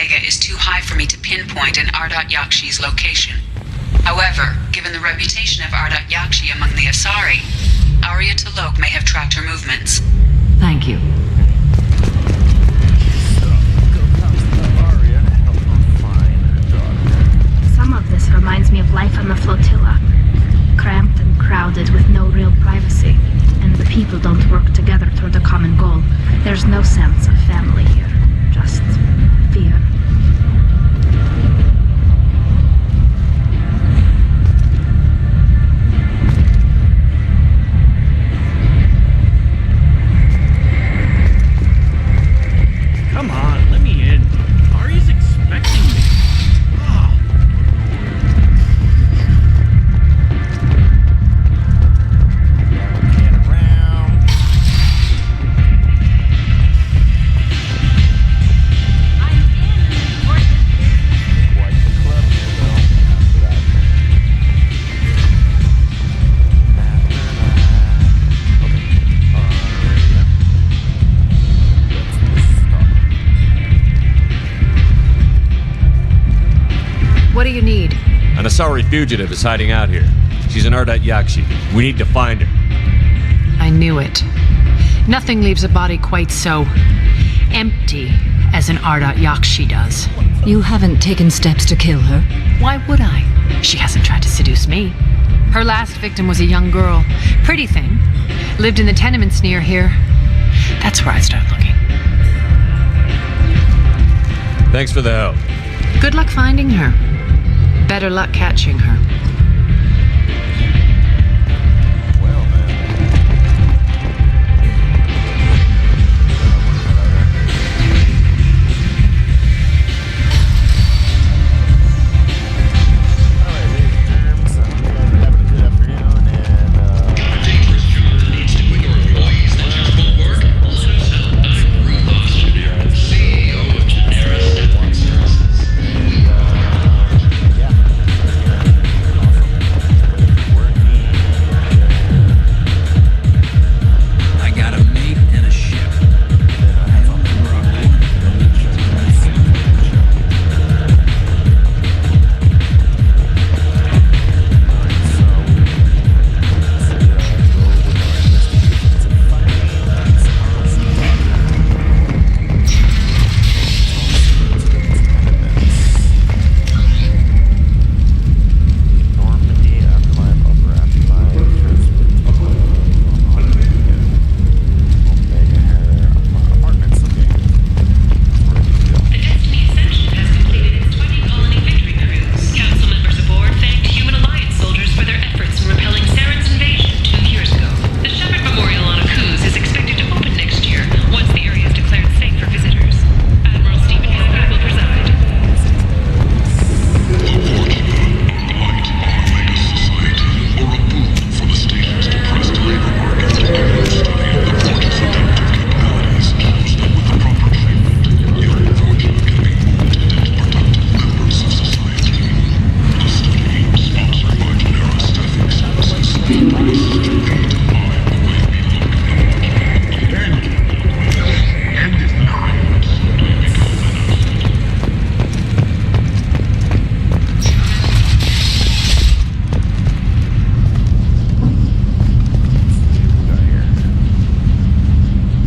Omega is too high for me to pinpoint an Ardat Yakshi's location. However, given the reputation of Ardat Yakshi among the Asari, Arya T'Loak may have tracked her movements. Thank you. Some of this reminds me of life on the flotilla. Cramped and crowded with no real privacy. And the people don't work together toward a common goal. There's no sense of family here. Just fear. Come on, let me in. Ari's expecting me. What do you need? An Asari fugitive is hiding out here. She's an Ardat Yakshi. We need to find her. I knew it. Nothing leaves a body quite so empty as an Ardat Yakshi does. You haven't taken steps to kill her? Why would I? She hasn't tried to seduce me. Her last victim was a young girl. Pretty thing. Lived in the tenements near here. That's where I'd start looking. Thanks for the help. Good luck finding her. Better luck catching her.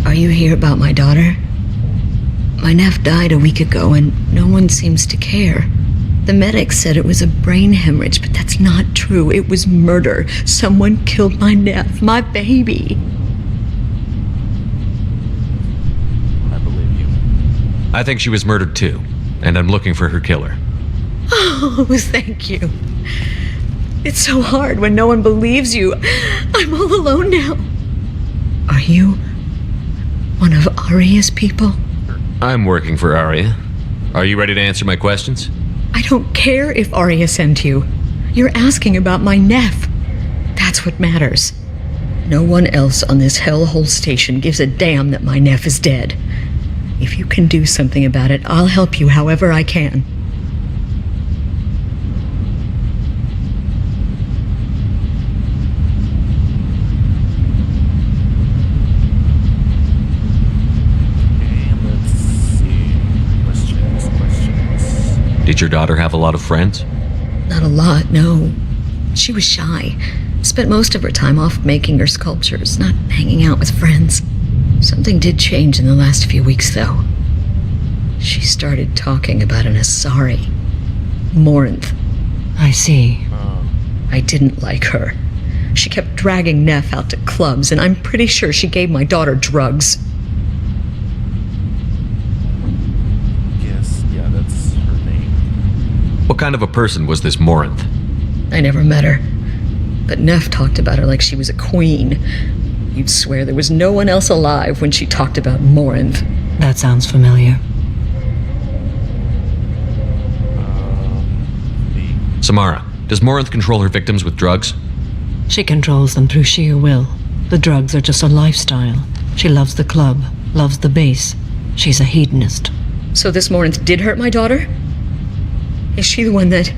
Are you here about my daughter? My nephew died a week ago and no one seems to care. The medics said it was a brain hemorrhage, but that's not true. It was murder. Someone killed my nephew, my baby. I believe you. I think she was murdered too, and I'm looking for her killer. Oh, thank you. It's so hard when no one believes you. I'm all alone now. Are you one of Arya's people? I'm working for Arya. Are you ready to answer my questions? I don't care if Arya sent you. You're asking about my nephew. That's what matters. No one else on this hellhole station gives a damn that my nephew is dead. If you can do something about it, I'll help you however I can. Okay, let's see. Questions. Did your daughter have a lot of friends? Not a lot, no. She was shy. Spent most of her time off making her sculptures, not hanging out with friends. Something did change in the last few weeks, though. She started talking about an Asari. Morinth. I see. I didn't like her. She kept dragging Neff out to clubs, and I'm pretty sure she gave my daughter drugs. Yes, yeah, that's her name. What kind of a person was this Morinth? I never met her. But Neff talked about her like she was a queen. You'd swear there was no one else alive when she talked about Morinth. That sounds familiar. Samara, does Morinth control her victims with drugs? She controls them through sheer will. The drugs are just a lifestyle. She loves the club, loves the base. She's a hedonist. So this Morinth did hurt my daughter? Is she the one that...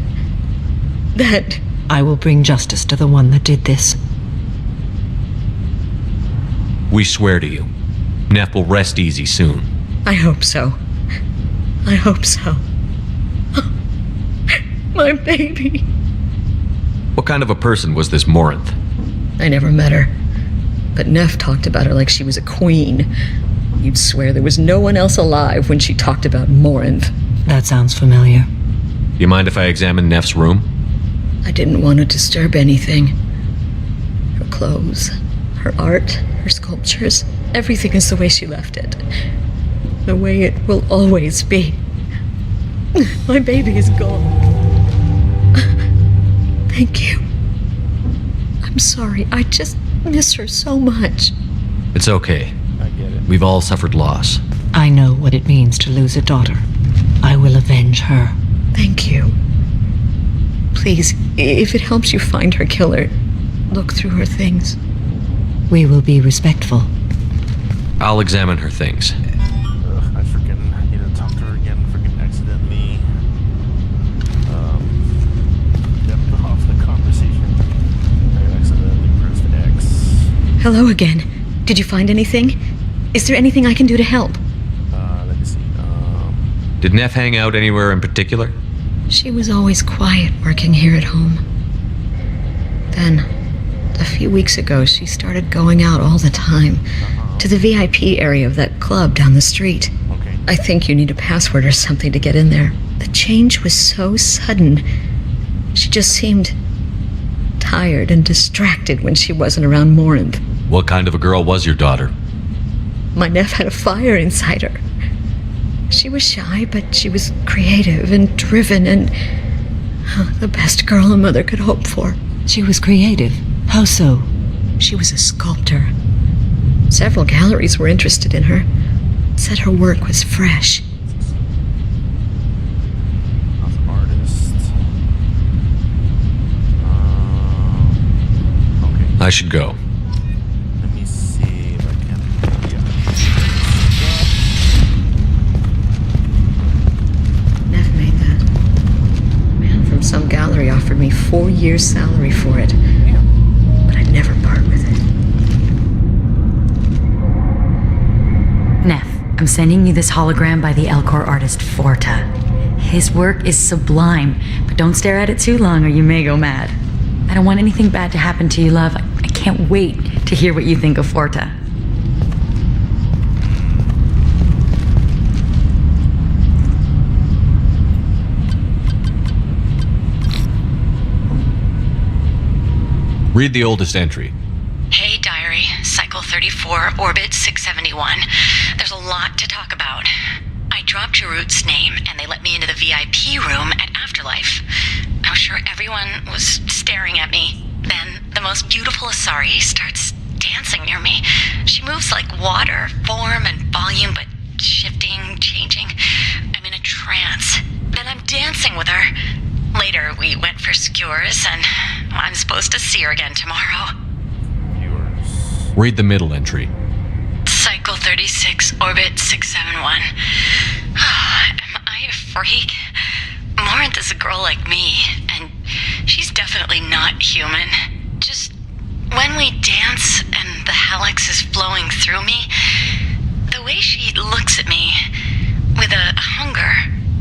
I will bring justice to the one that did this. We swear to you. Neff will rest easy soon. I hope so. I hope so. My baby. What kind of a person was this Morinth? I never met her. But Neff talked about her like she was a queen. You'd swear there was no one else alive when she talked about Morinth. That sounds familiar. You mind if I examine Neff's room? I didn't want to disturb anything. Her clothes, her art, her sculptures, everything is the way she left it. The way it will always be. My baby is gone. Thank you. I'm sorry. I just miss her so much. It's okay. I get it. We've all suffered loss. I know what it means to lose a daughter. I will avenge her. Thank you. Please, if it helps you find her killer, look through her things. We will be respectful. I'll examine her things. I freaking need to talk to her again. Freaking accidentally stepped off the conversation. I accidentally pressed X. Hello again. Did you find anything? Is there anything I can do to help? Let me see. Did Neff hang out anywhere in particular? She was always quiet working here at home. Then, a few weeks ago, she started going out all the time to the VIP area of that club down the street. Okay. I think you need a password or something to get in there. The change was so sudden. She just seemed tired and distracted when she wasn't around Morinth. What kind of a girl was your daughter? My Neff had a fire inside her. She was shy, but she was creative and driven and the best girl a mother could hope for. She was creative. How so? She was a sculptor. Several galleries were interested in her. Said her work was fresh. As an artist. Okay. I should go. Let me see if I can. Neff made that. A man from some gallery offered me 4 years' salary for it. But I'd never part with it. Neff, I'm sending you this hologram by the Elcor artist Forta. His work is sublime, but don't stare at it too long or you may go mad. I don't want anything bad to happen to you, love. I can't wait to hear what you think of Forta. Read the oldest entry. Hey, diary. Cycle 34, orbit 671. There's a lot to talk about. I dropped Jarut's name, and they let me into the VIP room at Afterlife. I was sure everyone was staring at me. Then the most beautiful Asari starts dancing near me. She moves like water, form and volume, but shifting, changing. I'm in a trance. Then I'm dancing with her. Later, we went for skewers, and I'm supposed to see her again tomorrow. Viewers. Read the middle entry. Cycle 36, orbit 671. Am I a freak? Morinth is a girl like me, and she's definitely not human. Just when we dance and the hallux is flowing through me, the way she looks at me with a hunger,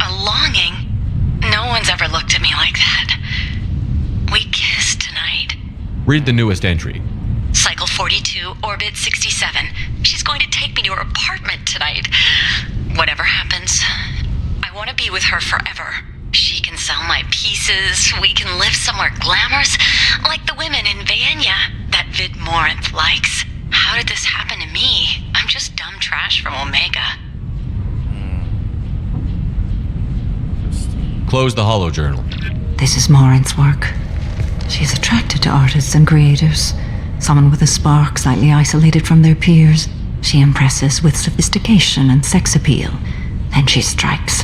a longing, no No one's ever looked at me like that. We kissed tonight. Read the newest entry. Cycle 42, Orbit 67. She's going to take me to her apartment tonight. Whatever happens, I want to be with her forever. She can sell my pieces. We can live somewhere glamorous, like the women in Vienna that Vid Morinth likes. How did this happen to me? I'm just dumb trash from Omega. Close the holo journal. This is Morinth's work. She's attracted to artists and creators. Someone with a spark, slightly isolated from their peers. She impresses with sophistication and sex appeal. Then she strikes.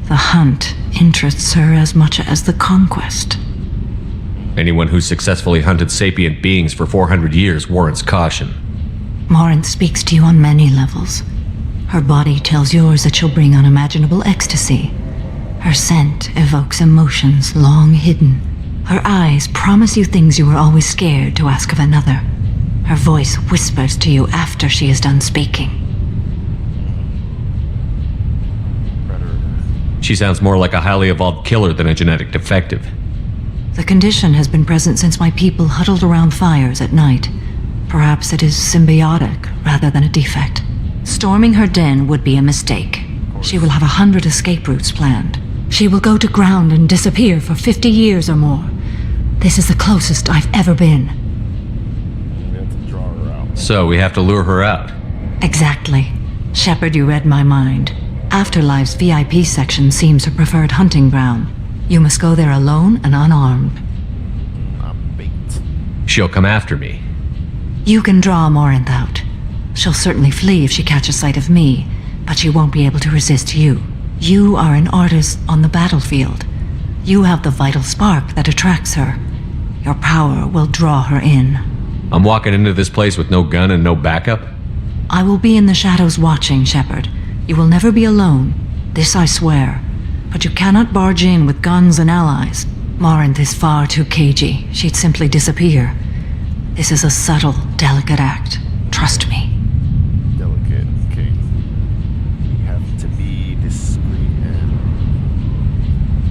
The hunt interests her as much as the conquest. Anyone who's successfully hunted sapient beings for 400 years warrants caution. Morinth speaks to you on many levels. Her body tells yours that she'll bring unimaginable ecstasy. Her scent evokes emotions long hidden. Her eyes promise you things you were always scared to ask of another. Her voice whispers to you after she is done speaking. She sounds more like a highly evolved killer than a genetic defective. The condition has been present since my people huddled around fires at night. Perhaps it is symbiotic rather than a defect. Storming her den would be a mistake. She will have 100 escape routes planned. She will go to ground and disappear for 50 years or more. This is the closest I've ever been. So we have to lure her out. Exactly. Shepard, you read my mind. Afterlife's VIP section seems her preferred hunting ground. You must go there alone and unarmed. She'll come after me. You can draw Morinth out. She'll certainly flee if she catches sight of me, but she won't be able to resist you. You are an artist on the battlefield. You have the vital spark that attracts her. Your power will draw her in. I'm walking into this place with no gun and no backup? I will be in the shadows watching, Shepard. You will never be alone. This I swear. But you cannot barge in with guns and allies. Morinth is far too cagey. She'd simply disappear. This is a subtle, delicate act. Trust me. Delicate, okay. We have to be discreet and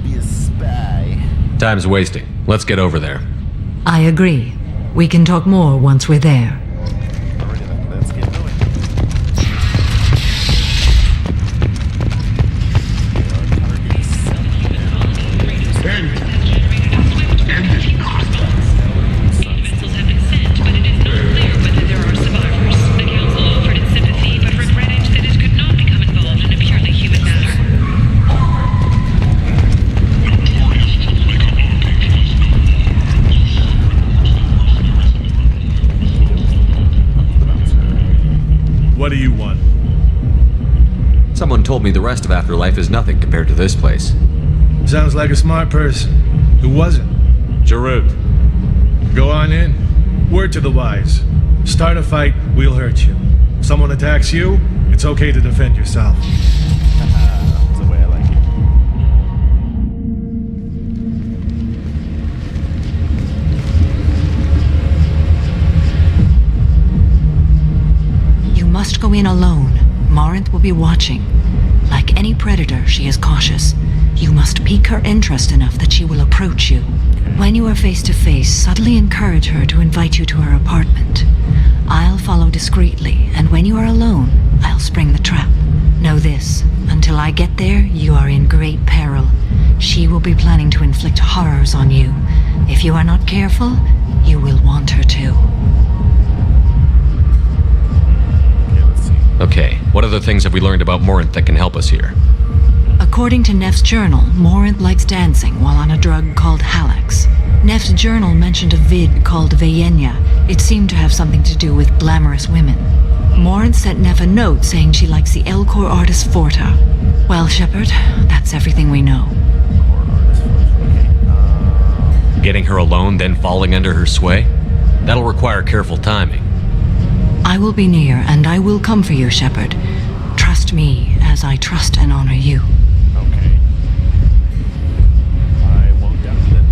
be a spy. Time's wasting. Let's get over there. I agree. We can talk more once we're there. Alrighty then, let's get going. Missiles have been sent, but it is not clear whether there are survivors. The Council offered its sympathy, but regretted that it could not become involved in a purely human matter. What do you want? Someone told me the rest of Afterlife is nothing compared to this place. Sounds like a smart person. Who wasn't? Jarut. Go on in. Word to the wise. Start a fight, we'll hurt you. If someone attacks you, it's okay to defend yourself. That's the way I like it. You must go in alone. Morinth will be watching. Like any predator, she is cautious. You must pique her interest enough that she will approach you. When you are face to face, subtly encourage her to invite you to her apartment. I'll follow discreetly, and when you are alone, I'll spring the trap. Know this, until I get there, you are in great peril. She will be planning to inflict horrors on you. If you are not careful, you will want her to. Okay, let's see. Okay, what other things have we learned about Morinth that can help us here? According to Neff's journal, Morinth likes dancing while on a drug called Halax. Neff's journal mentioned a vid called Vienna. It seemed to have something to do with glamorous women. Morinth sent Neff a note saying she likes the Elcor artist Forta. Well, Shepard, that's everything we know. Getting her alone, then falling under her sway? That'll require careful timing. I will be near, and I will come for you, Shepard. Trust me as I trust and honor you. Okay. I won't doubt that.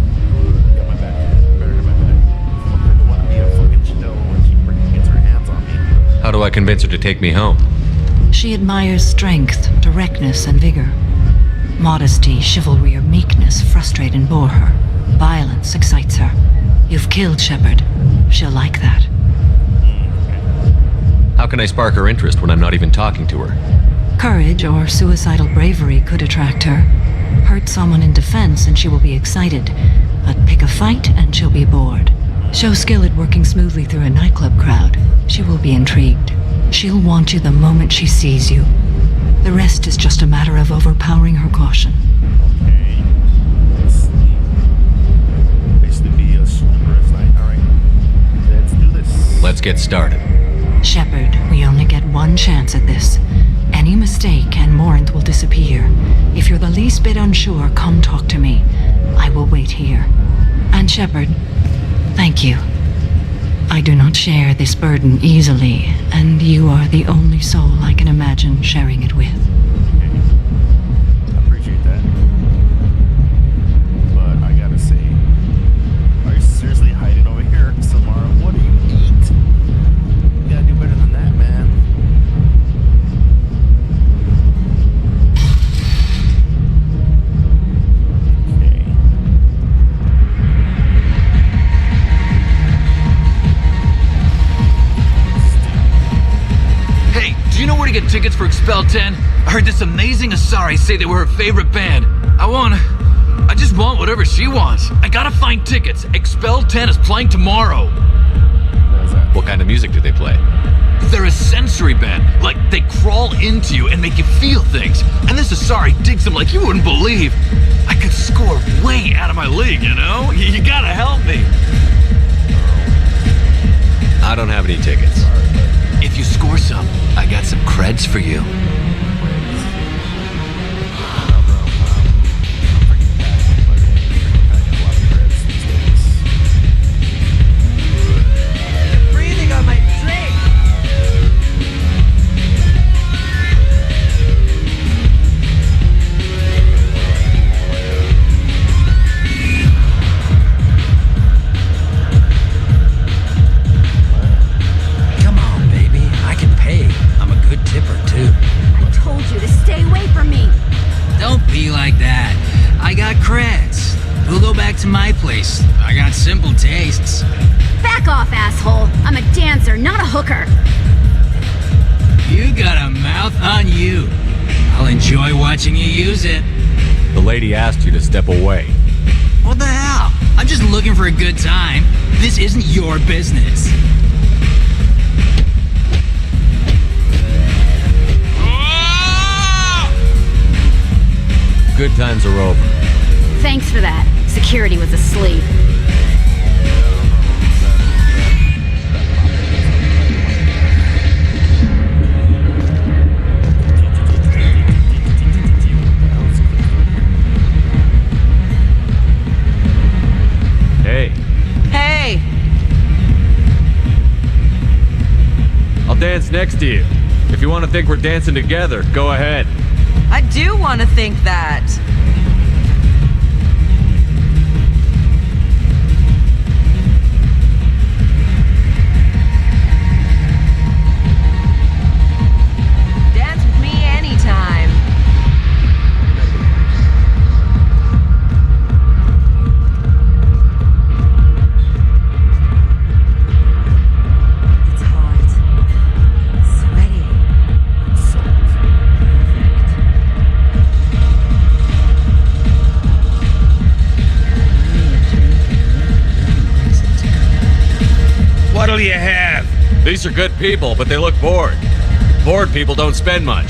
Got my back. Better get my back. I don't want to be a fucking shell when she freaking gets her hands on me. How do I convince her to take me home? She admires strength, directness, and vigor. Modesty, chivalry, or meekness frustrate and bore her. Violence excites her. You've killed Shepard. She'll like that. How can I spark her interest when I'm not even talking to her? Courage or suicidal bravery could attract her. Hurt someone in defense and she will be excited. But pick a fight and she'll be bored. Show skill at working smoothly through a nightclub crowd. She will be intrigued. She'll want you the moment she sees you. The rest is just a matter of overpowering her caution. Okay. Basically be a sleeper's night. Alright. Let's do this. Let's get started. Shepard, we only get one chance at this. Any mistake and Morinth will disappear. If you're the least bit unsure, come talk to me. I will wait here. And Shepard, thank you. I do not share this burden easily, and you are the only soul I can imagine sharing it with. I appreciate that. But I gotta say, are you seriously hiding over here, Samara? What do you eat? You gotta do better than that, man. Hey, do you know where to get tickets for Expel 10? I heard this amazing Asari say they were her favorite band. I just want whatever she wants. I gotta find tickets. Expel 10 is playing tomorrow. What kind of music do they play? They're a sensory band. Like, they crawl into you and make you feel things. And this Asari digs them like you wouldn't believe. I could score way out of my league, you know? You gotta help me. I don't have any tickets. If you score some, I got some creds for you. Breathing on my drink. Come on, baby. I can pay. I'm a good tipper, too. I told you to stay away from me. Don't be like that. I got creds. We'll go back to my place. I got simple tastes. Back off, asshole. I'm a dancer, not a hooker. You got a mouth on you. I'll enjoy watching you use it. The lady asked you to step away. What the hell? I'm just looking for a good time. This isn't your business. Good times are over. Thanks for that. Security was asleep. Hey, Hey! I'll dance next to you. If you want to think we're dancing together, go ahead. I do want to think that. Dance with me anytime. It's hot. Sweaty. What'll you have? These are good people, but they look bored. Bored people don't spend much.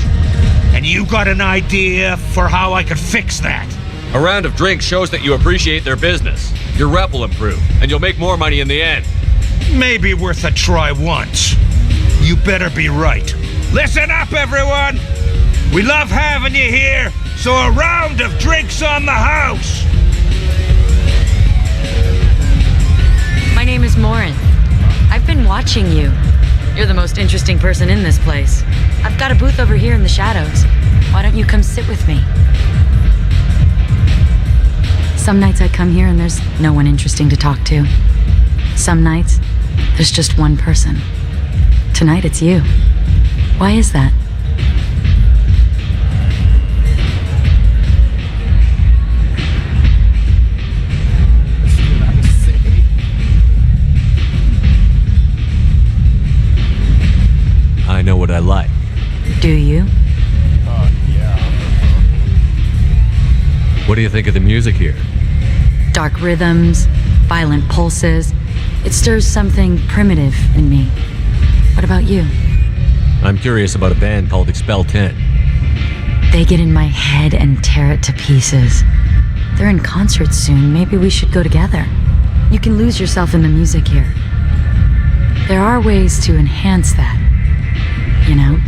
And you got an idea for how I could fix that? A round of drinks shows that you appreciate their business. Your rep will improve, and you'll make more money in the end. Maybe worth a try once. You better be right. Listen up, everyone! We love having you here, so a round of drinks on the house! My name is Morinth. I've been watching you. You're the most interesting person in this place. I've got a booth over here in the shadows. Why don't you come sit with me? Some nights I come here and there's no one interesting to talk to. Some nights, there's just one person. Tonight it's you. Why is that? What do you think of the music here? Dark rhythms, violent pulses. It stirs something primitive in me. What about you? I'm curious about a band called Expel 10. They get in my head and tear it to pieces. They're in concert soon. Maybe we should go together. You can lose yourself in the music here. There are ways to enhance that, you know?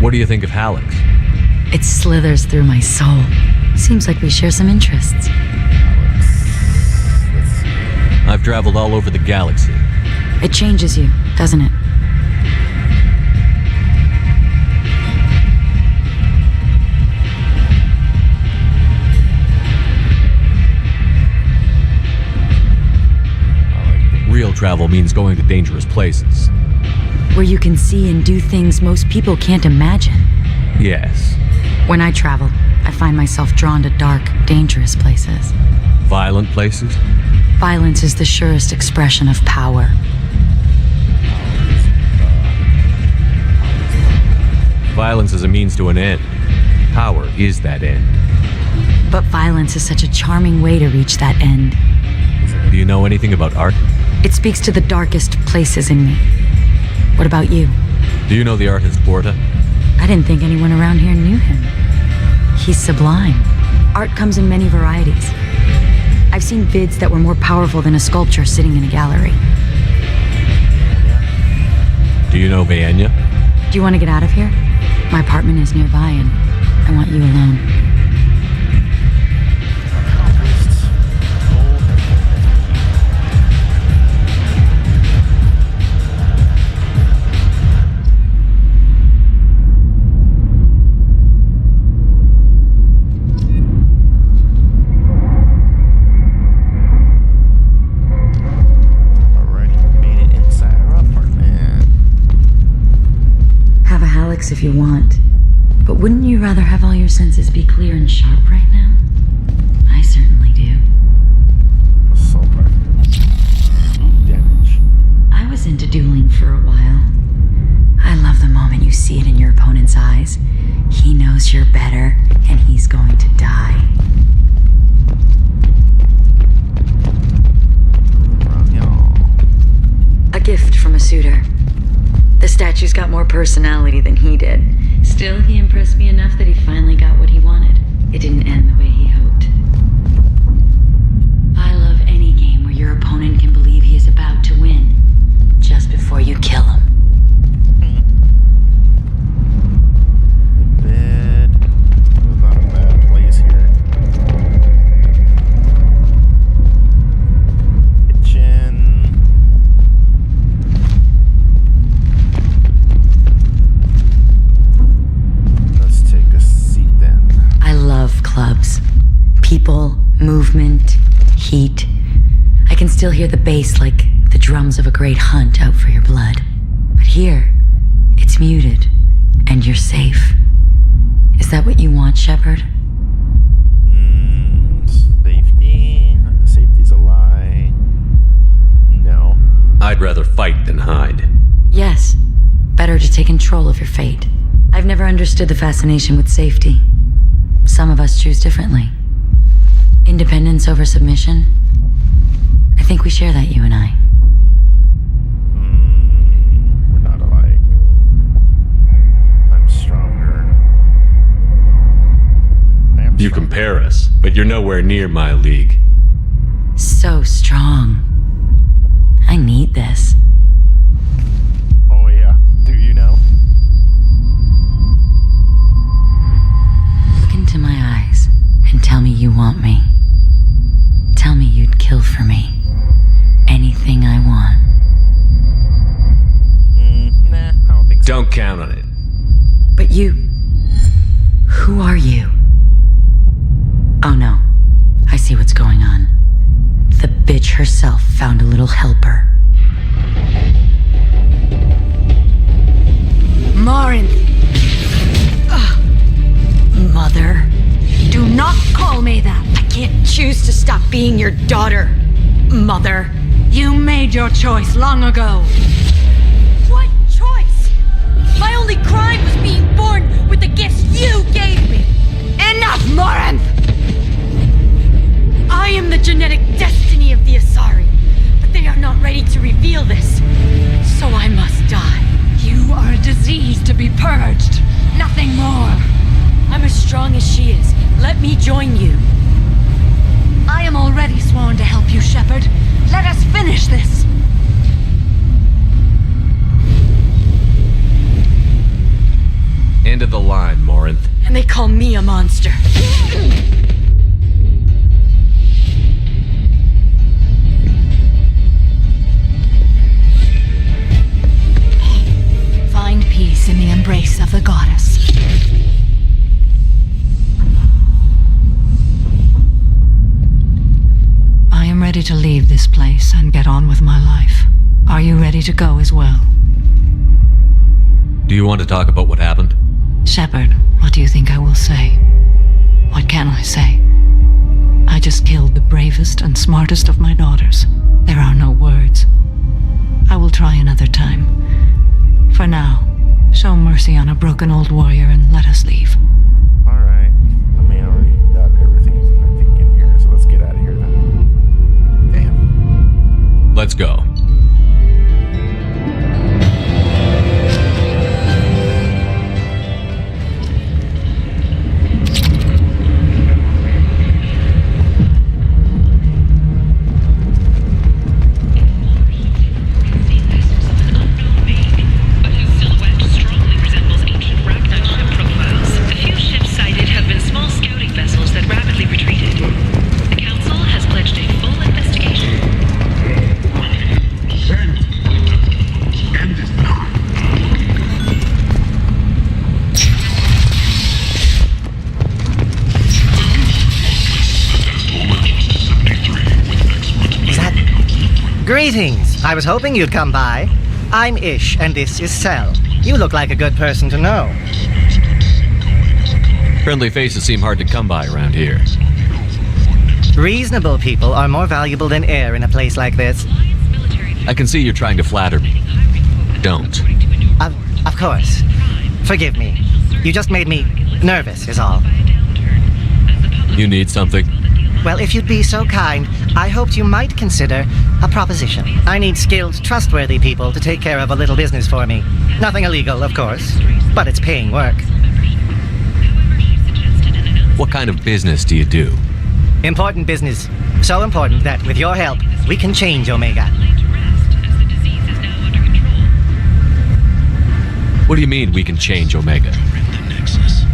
What do you think of Hallex? It slithers through my soul. Seems like we share some interests. I've traveled all over the galaxy. It changes you, doesn't it? Real travel means going to dangerous places. Where you can see and do things most people can't imagine. Yes. When I travel, I find myself drawn to dark, dangerous places. Violent places? Violence is the surest expression of power. Violence is a means to an end. Power is that end. But violence is such a charming way to reach that end. Do you know anything about art? It speaks to the darkest places in me. What about you? Do you know the artist Porta? I didn't think anyone around here knew him. He's sublime. Art comes in many varieties. I've seen vids that were more powerful than a sculpture sitting in a gallery. Do you know Vienya? Do you want to get out of here? My apartment is nearby and I want you alone. If you want. But wouldn't you rather have all your senses be clear and sharp right now? I certainly do. Damage. I was into dueling for a while. I love the moment you see it in your opponent's eyes. He knows you're better, and he's going to die. A gift from a suitor. The statue's got more personality than he did. Still, he impressed me enough that he finally got what he wanted. It didn't end the way he hoped. I love any game where your opponent can believe he is about to win, just before you kill him. The bed was not a bad place here. Kitchen. Clubs. People, movement, heat. I can still hear the bass like the drums of a great hunt out for your blood. But here, it's muted, and you're safe. Is that what you want, Shepard? Safety? Safety's a lie. No. I'd rather fight than hide. Yes. Better to take control of your fate. I've never understood the fascination with safety. Some of us choose differently. Independence over submission. I think we share that, you and I. We're not alike. I'm stronger. You compare us, but you're nowhere near my league. So strong. I need this. Oh yeah. Do you know? Into my eyes and tell me you want me. Tell me you'd kill for me. Anything I want. Nah, I don't think so. Don't count on it. But you... Who are you? Oh no. I see what's going on. The bitch herself found a little helper. Morin! Mother, do not call me that. I can't choose to stop being your daughter. Mother, you made your choice long ago. What choice? My only crime was being born with the gifts you gave me. Enough, Morinth! let me join you. I am already sworn to help you, Shepard. Let us finish this. End of the line, Morinth. And they call me a monster. Find peace in the embrace of the goddess. I am ready to leave this place and get on with my life. Are you ready to go as well? Do you want to talk about what happened? Shepard, what do you think I will say? What can I say? I just killed the bravest and smartest of my daughters. There are no words. I will try another time. For now, show mercy on a broken old warrior and let us leave. Alright. I mean, I already got everything I think in here, so let's get out of here then. Damn. Let's go. Greetings. I was hoping you'd come by. I'm Ish, and this is Cell. You look like a good person to know. Friendly faces seem hard to come by around here. Reasonable people are more valuable than air in a place like this. I can see you're trying to flatter me. Don't. Of course. Forgive me. You just made me nervous, is all. You need something? Well, if you'd be so kind, I hoped you might consider a proposition. I need skilled, trustworthy people to take care of a little business for me. Nothing illegal, of course, but it's paying work. What kind of business do you do? Important business. So important that, with your help, we can change Omega. What do you mean we can change Omega?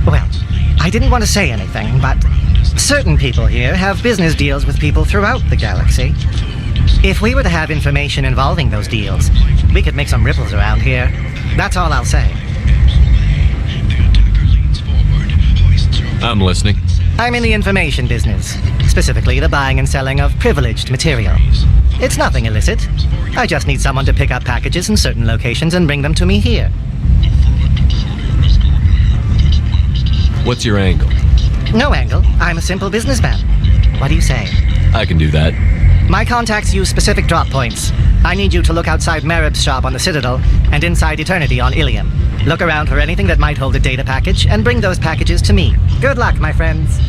Well, I didn't want to say anything, but certain people here have business deals with people throughout the galaxy. If we were to have information involving those deals, we could make some ripples around here. That's all I'll say. I'm listening. I'm in the information business, specifically the buying and selling of privileged material. It's nothing illicit. I just need someone to pick up packages in certain locations and bring them to me here. What's your angle? No angle. I'm a simple businessman. What do you say? I can do that. My contacts use specific drop points. I need you to look outside Marib's shop on the Citadel and inside Eternity on Ilium. Look around for anything that might hold a data package and bring those packages to me. Good luck, my friends.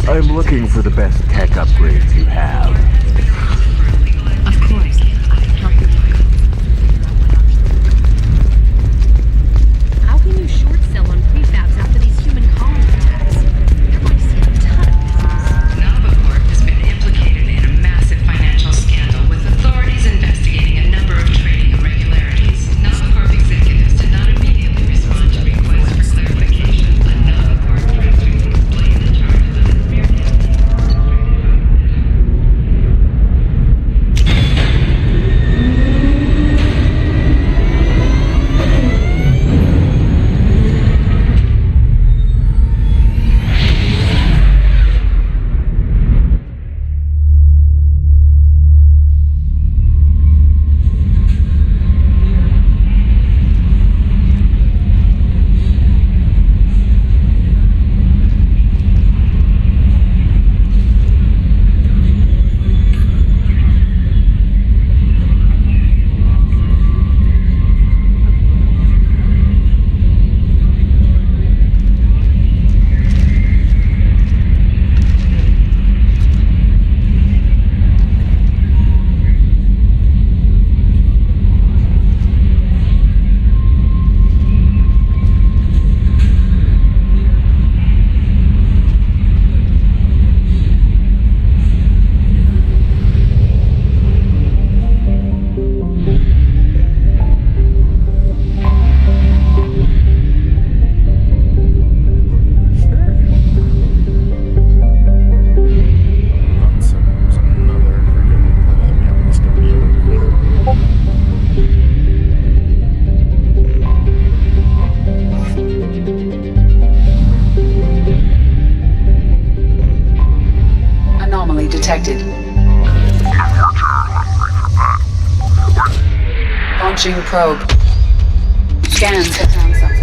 I'm looking for the best tech upgrades you have. Of course. I can help you. How can you short sell on prefabs after these human colony attacks? They're going to see a ton of business. Novacorp has been implicated in a massive financial scandal, with authorities investigating a number of trading irregularities. Novacorp executives did not immediately respond to requests for clarification. A Novacorp press release explained the charges of conspiracy. Anomaly detected. Launching probe. Scans have found something.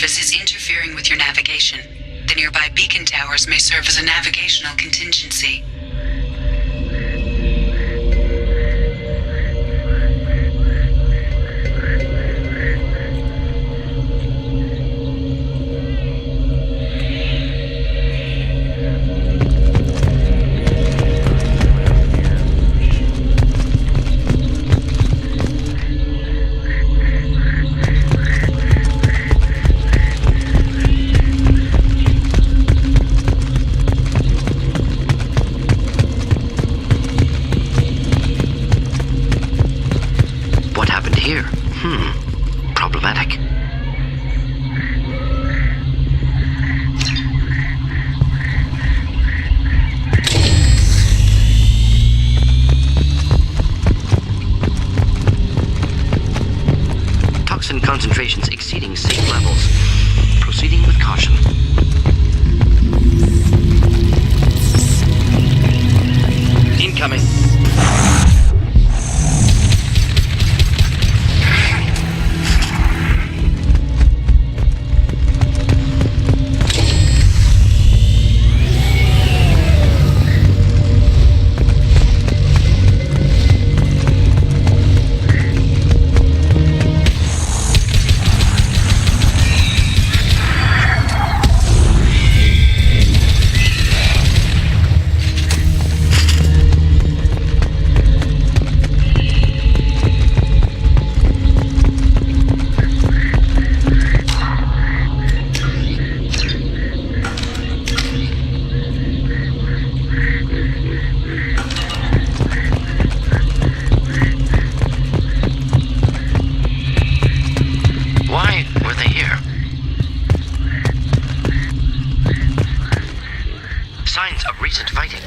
surface is interfering with your navigation. The nearby beacon towers may serve as a navigational contingency. Problematic. Toxin concentrations exceeding safe levels. Proceeding with caution. Incoming. Why were they here? Signs of recent fighting.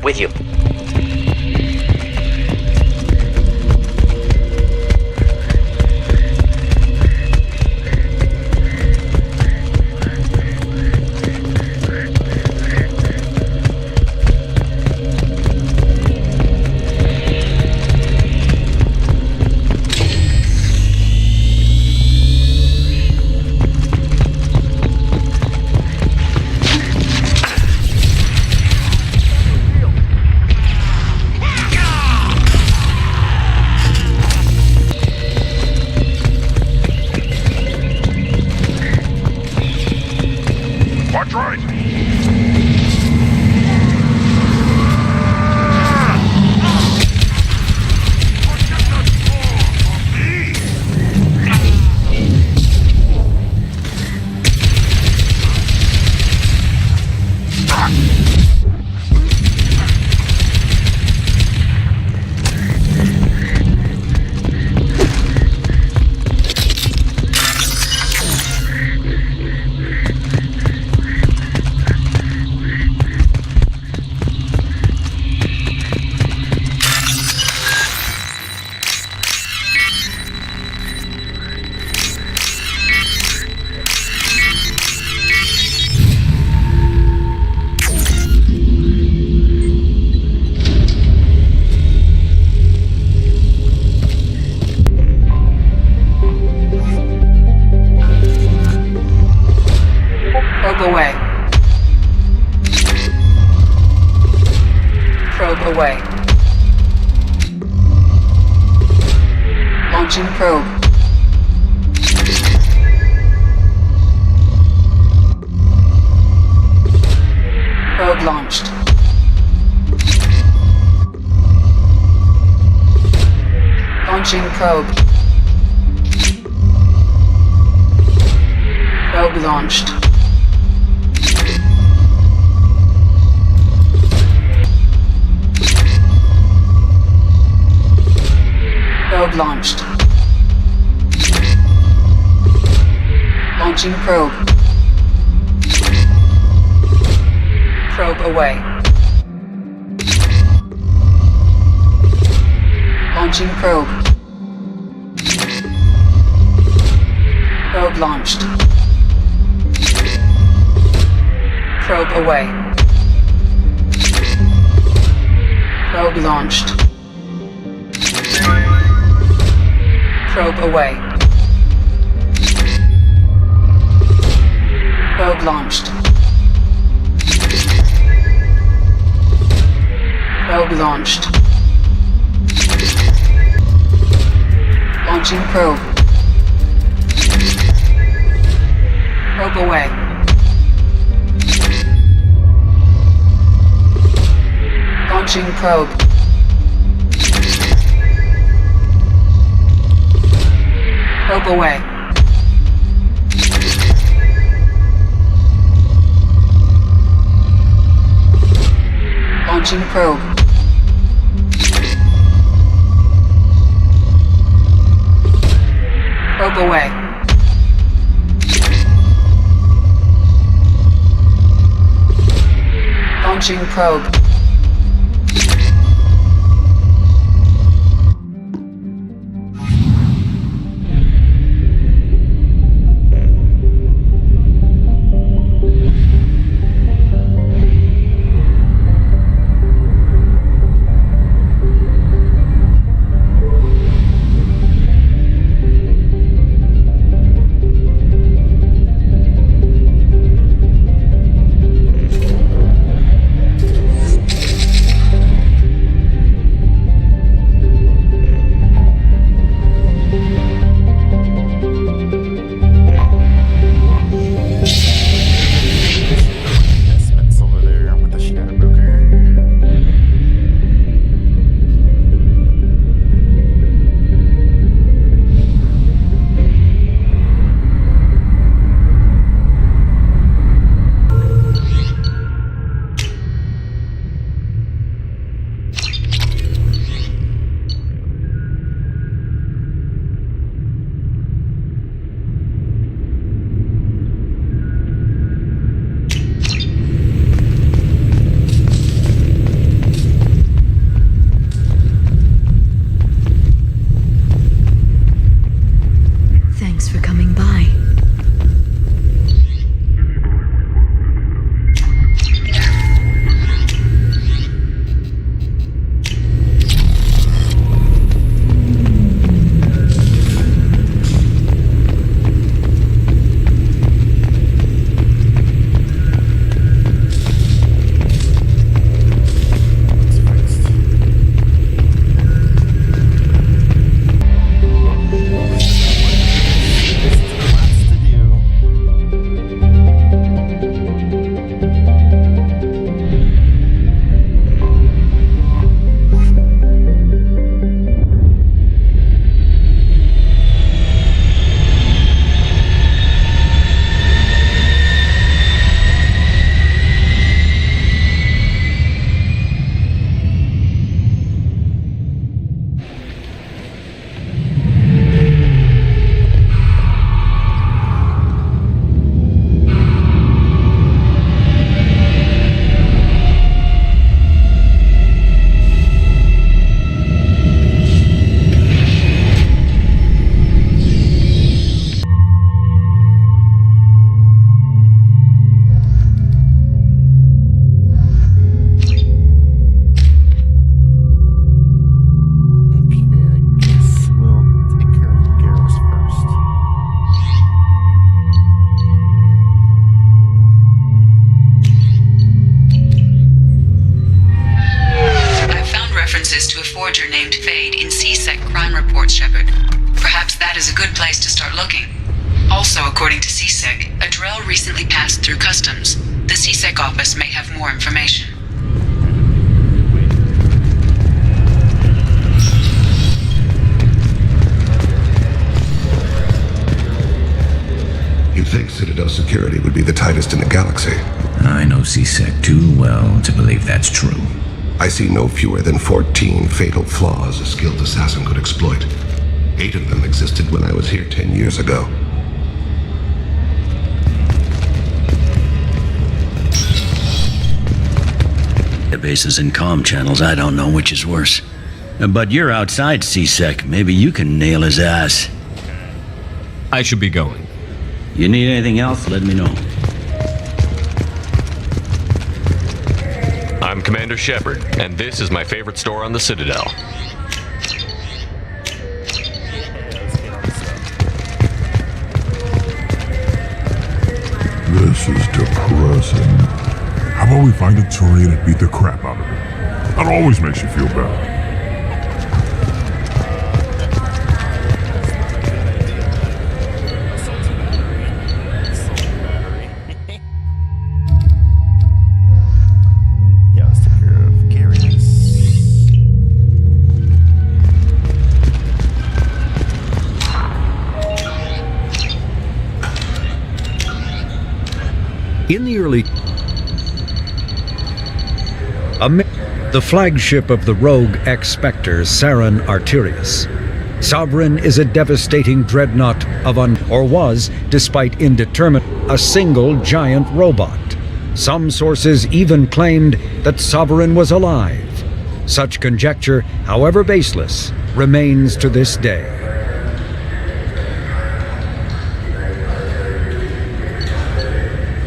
With you. Probe away. Launching probe. Probe launched. Launching probe. Probe launched. Probe launched. Launching probe. Probe away. Launching probe. Probe launched. Probe away. Probe launched. Probe away. Probe launched. Probe launched. Launching probe. Probe away. Launching probe. Probe away. Launching probe. Probe away. Launching probe. references to a forger named Fade in CSEC crime reports, Shepard. Perhaps that is a good place to start looking. Also, according to CSEC, a Drell recently passed through customs. The CSEC office may have more information. You'd think Citadel security would be the tightest in the galaxy. I know CSEC too well to believe that's true. I see no fewer than 14 fatal flaws a skilled assassin could exploit. 8 of them existed when I was here 10 years ago. Databases and comm channels, I don't know which is worse. But you're outside CSEC. Maybe you can nail his ass. I should be going. You need anything else, let me know. I'm Commander Shepard, and this is my favorite store on the Citadel. This is depressing. How about we find a Turian and beat the crap out of it? That always makes you feel better. Yeah, let's take care of Garrus. In the early... the flagship of the rogue ex-Spectre, Saren Arterius. Sovereign is a devastating dreadnought of or was, despite indeterminate, a single giant robot. Some sources even claimed that Sovereign was alive. Such conjecture, however baseless, remains to this day.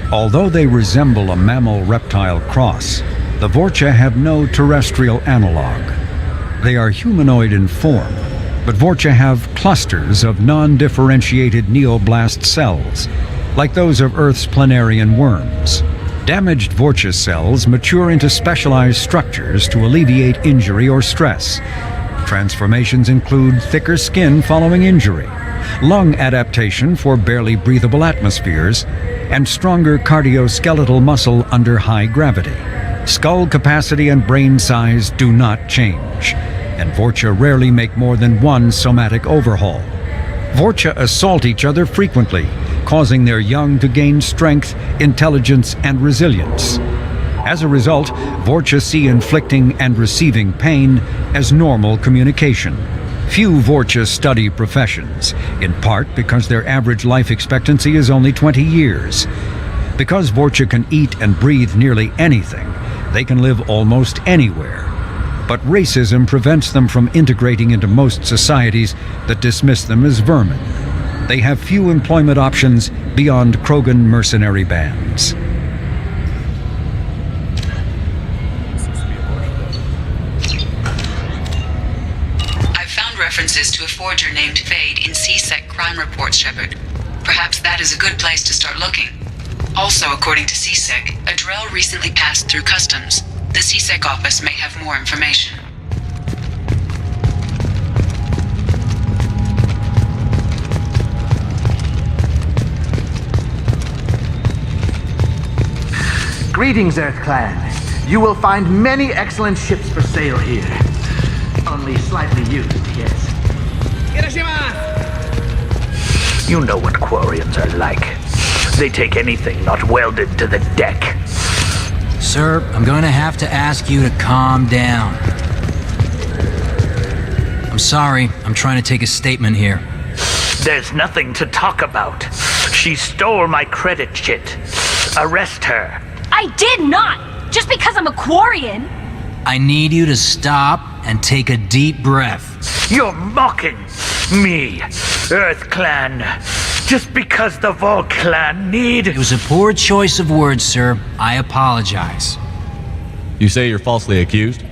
Although they resemble a mammal-reptile cross, the Vorcha have no terrestrial analog. They are humanoid in form, but Vorcha have clusters of non-differentiated neoblast cells, like those of Earth's planarian worms. Damaged Vorcha cells mature into specialized structures to alleviate injury or stress. Transformations include thicker skin following injury, lung adaptation for barely breathable atmospheres, and stronger cardioskeletal muscle under high gravity. Skull capacity and brain size do not change, and Vorcha rarely make more than one somatic overhaul. Vorcha assault each other frequently, causing their young to gain strength, intelligence, and resilience. As a result, Vorcha see inflicting and receiving pain as normal communication. Few Vorcha study professions, in part because their average life expectancy is only 20 years. Because Vorcha can eat and breathe nearly anything, they can live almost anywhere. But racism prevents them from integrating into most societies that dismiss them as vermin. They have few employment options beyond Krogan mercenary bands. I've found references to a forger named Fade in CSEC crime reports, Shepard. Perhaps that is a good place to start looking. Also, according to CSEC, a Drell recently passed through customs. The CSEC office may have more information. Greetings, Earth Clan. You will find many excellent ships for sale here. Only slightly used, yes. You know what Quarians are like. They take anything not welded to the deck. Sir, I'm going to have to ask you to calm down. I'm sorry, I'm trying to take a statement here. There's nothing to talk about. She stole my credit kit. Arrest her. I did not! Just because I'm a Quarian! I need you to stop and take a deep breath. You're mocking me, Earth Clan. Just because the Vol Clan need... It was a poor choice of words, sir. I apologize. You say you're falsely accused?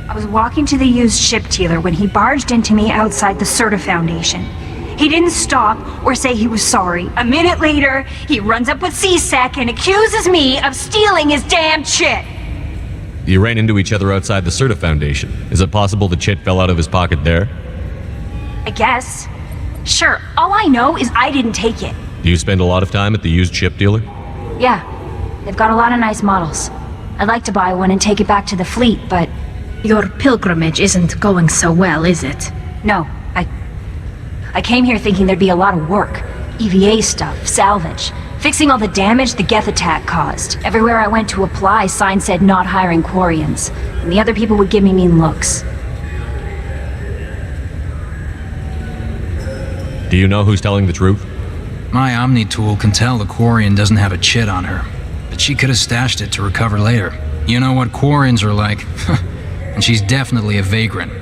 I was walking to the used ship dealer when he barged into me outside the Serta Foundation. He didn't stop or say he was sorry. A minute later, he runs up with CSEC and accuses me of stealing his damn shit. You ran into each other outside the Serta Foundation. Is it possible the chit fell out of his pocket there? I guess. Sure, all I know is I didn't take it. Do you spend a lot of time at the used ship dealer? Yeah, they've got a lot of nice models. I'd like to buy one and take it back to the fleet, but... Your pilgrimage isn't going so well, is it? No, I came here thinking there'd be a lot of work. EVA stuff, salvage, fixing all the damage the Geth attack caused. Everywhere I went to apply, signs said not hiring Quarians, and the other people would give me mean looks. Do you know who's telling the truth? My Omni tool can tell the Quarian doesn't have a chit on her, but she could have stashed it to recover later. You know what Quarians are like, and she's definitely a vagrant.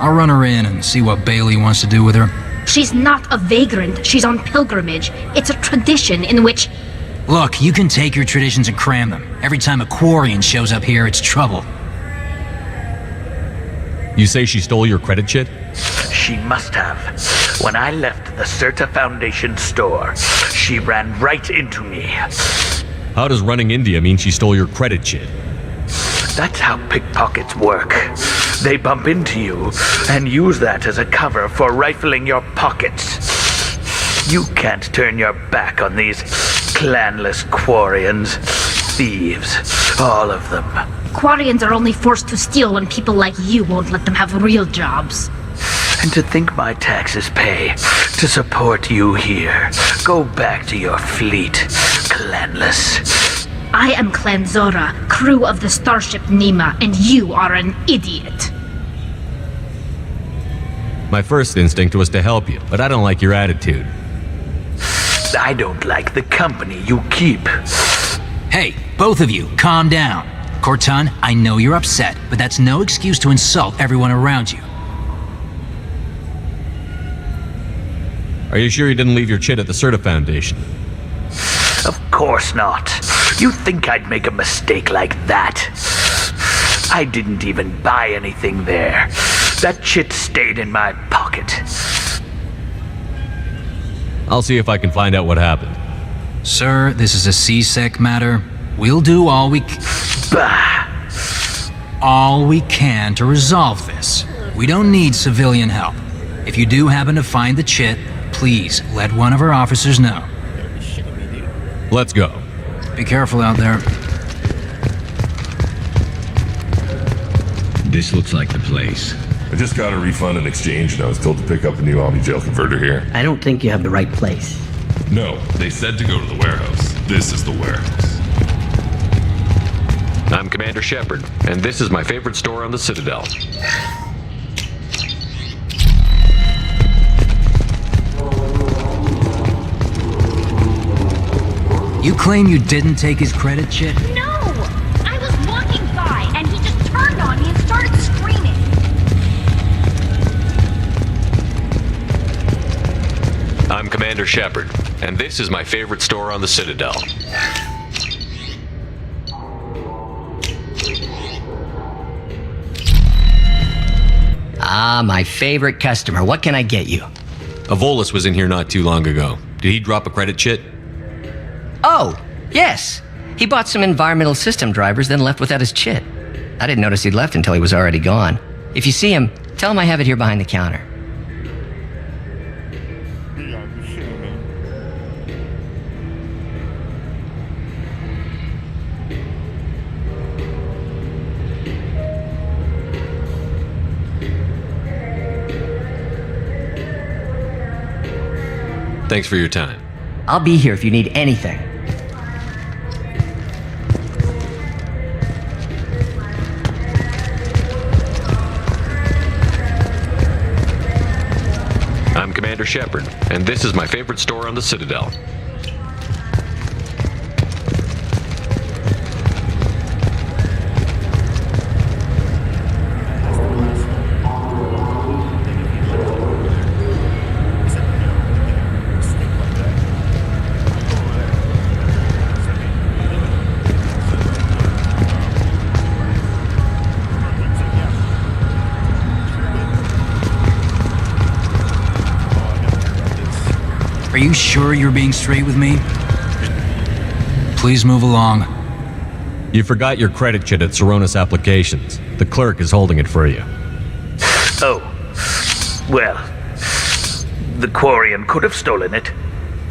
I'll run her in and see what Bailey wants to do with her. She's not a vagrant, she's on pilgrimage. It's a tradition in which... Look, you can take your traditions and cram them. Every time a Quarian shows up here, it's trouble. You say she stole your credit chit? She must have. When I left the Serta Foundation store, she ran right into me. How does running India mean she stole your credit chit? That's how pickpockets work. They bump into you and use that as a cover for rifling your pockets. You can't turn your back on these clanless Quarians. Thieves, all of them. Quarians are only forced to steal when people like you won't let them have real jobs. And to think my taxes pay to support you here. Go back to your fleet, clanless. I am Clan Zora, crew of the starship Nima, and you are an idiot. My first instinct was to help you, but I don't like your attitude. I don't like the company you keep. Hey, both of you, calm down. Cortan, I know you're upset, but that's no excuse to insult everyone around you. Are you sure you didn't leave your chit at the Serta Foundation? Of course not. You think I'd make a mistake like that? I didn't even buy anything there. That chit stayed in my pocket. I'll see if I can find out what happened. Sir, this is a CSEC matter. We'll do all we can to resolve this. We don't need civilian help. If you do happen to find the chit, please let one of our officers know. Let's go. Be careful out there. This looks like the place. I just got a refund and exchange, and I was told to pick up a new Omni Jail converter here. I don't think you have the right place. No, they said to go to the warehouse. This is the warehouse. I'm Commander Shepard, and this is my favorite store on the Citadel. You claim you didn't take his credit chit? No! I was walking by, and he just turned on me and started screaming. I'm Commander Shepard, and this is my favorite store on the Citadel. Ah, my favorite customer. What can I get you? Avolis was in here not too long ago. Did he drop a credit chit? Oh, yes. He bought some environmental system drivers, then left without his chit. I didn't notice he'd left until he was already gone. If you see him, tell him I have it here behind the counter. Thanks for your time. I'll be here if you need anything. I'm Commander Shepard, and this is my favorite store on the Citadel. Are you sure you're being straight with me? Please move along. You forgot your credit chit at Saronis Applications. The clerk is holding it for you. Oh. Well, the Quarian could have stolen it.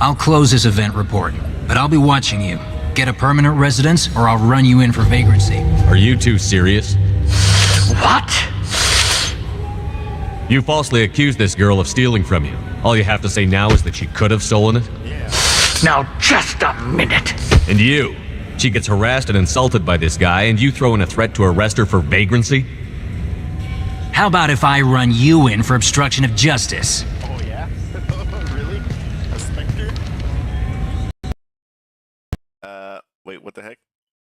I'll close this event report, but I'll be watching you. Get a permanent residence, or I'll run you in for vagrancy. Are you two serious? What? You falsely accused this girl of stealing from you. All you have to say now is that she could have stolen it? Now just a minute. And you? She gets harassed and insulted by this guy, and you throw in a threat to arrest her for vagrancy? How about if I run you in for obstruction of justice? Oh, yeah? Really? A specter? Wait, what the heck?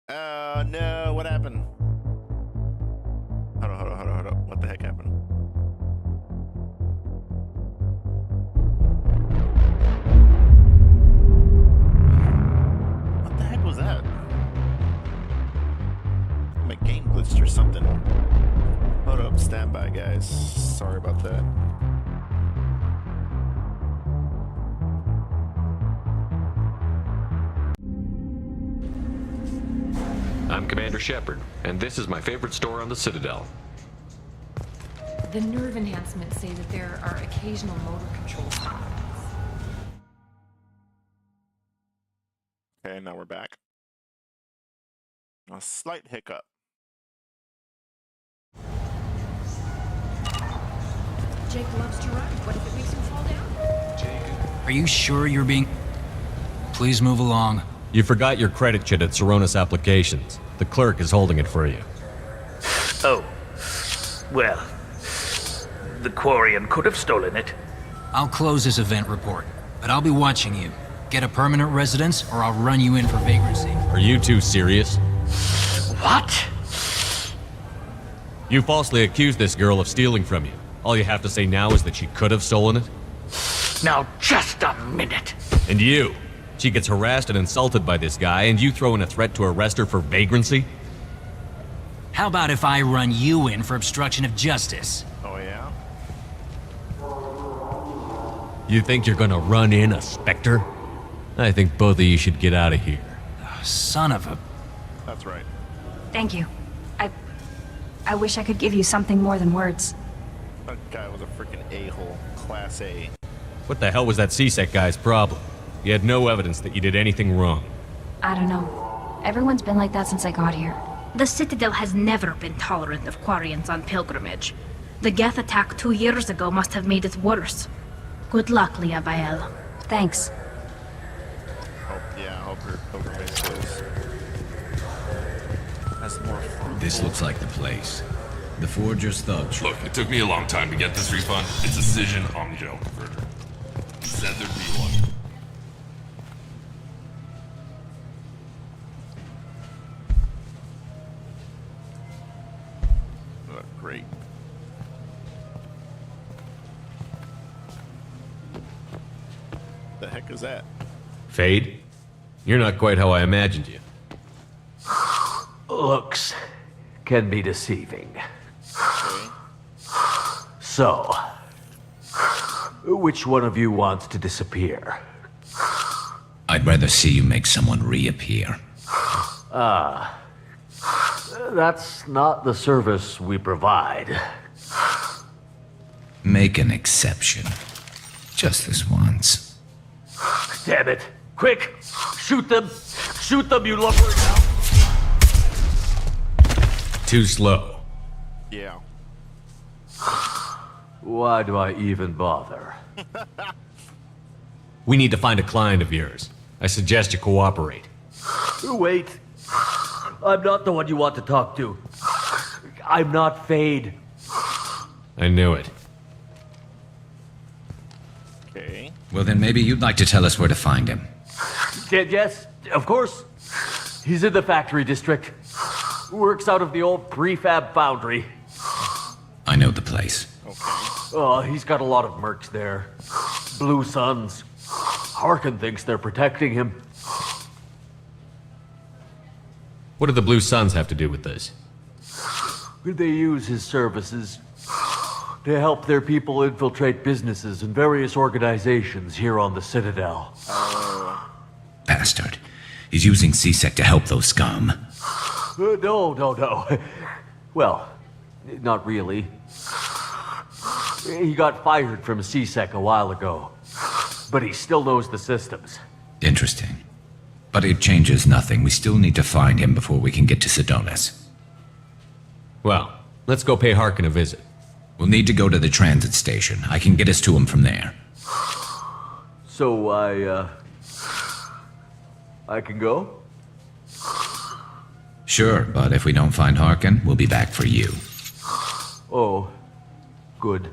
Oh, no, what happened? Hold on. What the heck happened? What the heck was that? My game glitched or something. Hold up, stand by, guys. Sorry about that. I'm Commander Shepard, and this is my favorite store on the Citadel. The nerve enhancements say that there are occasional motor control problems. Okay, now we're back. A slight hiccup. Jake loves to run. What if it makes him fall down? Are you sure you're being... Please move along. You forgot your credit chit at Saronis Applications. The clerk is holding it for you. Oh. Well, the Quarian could have stolen it. I'll close this event report, but I'll be watching you. Get a permanent residence, or I'll run you in for vagrancy. Are you two serious? What? You falsely accused this girl of stealing from you. All you have to say now is that she could have stolen it? Now just a minute. And you? She gets harassed and insulted by this guy, and you throw in a threat to arrest her for vagrancy? How about if I run you in for obstruction of justice? Oh, yeah? You think you're gonna run in a Spectre? I think both of you should get out of here. Son of a... That's right. Thank you. I wish I could give you something more than words. That guy was a freaking a-hole. Class A. What the hell was that CSEC guy's problem? He had no evidence that you did anything wrong. I don't know. Everyone's been like that since I got here. The Citadel has never been tolerant of Quarians on pilgrimage. The Geth attack 2 years ago must have made it worse. Good luck, Leah Bael. Thanks. I hope her pilgrimage goes. That's more fun. This looks like the place. The Forger's thugs. Look, it took me a long time to get this refund. It's a Cision Omnigel converter. Said there'd be one. Great. The heck is that? Fade? You're not quite how I imagined you. Looks can be deceiving. So, which one of you wants to disappear? I'd rather see you make someone reappear. That's not the service we provide. Make an exception. Just this once. Damn it. Quick! Shoot them! Shoot them, you lumber now! Too slow. Yeah. Why do I even bother? We need to find a client of yours. I suggest you cooperate. Wait. I'm not the one you want to talk to. I'm not Fade. I knew it. Okay. Well, then maybe you'd like to tell us where to find him. Yes, of course. He's in the factory district. Works out of the old prefab foundry. I know the place. He's got a lot of mercs there. Blue Suns. Harkin thinks they're protecting him. What do the Blue Suns have to do with this? They use his services to help their people infiltrate businesses and various organizations here on the Citadel. Bastard. He's using CSEC to help those scum. No. Well, not really. He got fired from CSEC a while ago, but he still knows the systems. Interesting. But it changes nothing. We still need to find him before we can get to Sedonis. Well, let's go pay Harkin a visit. We'll need to go to the transit station. I can get us to him from there. So I can go? Sure, but if we don't find Harkin, we'll be back for you. Oh, good.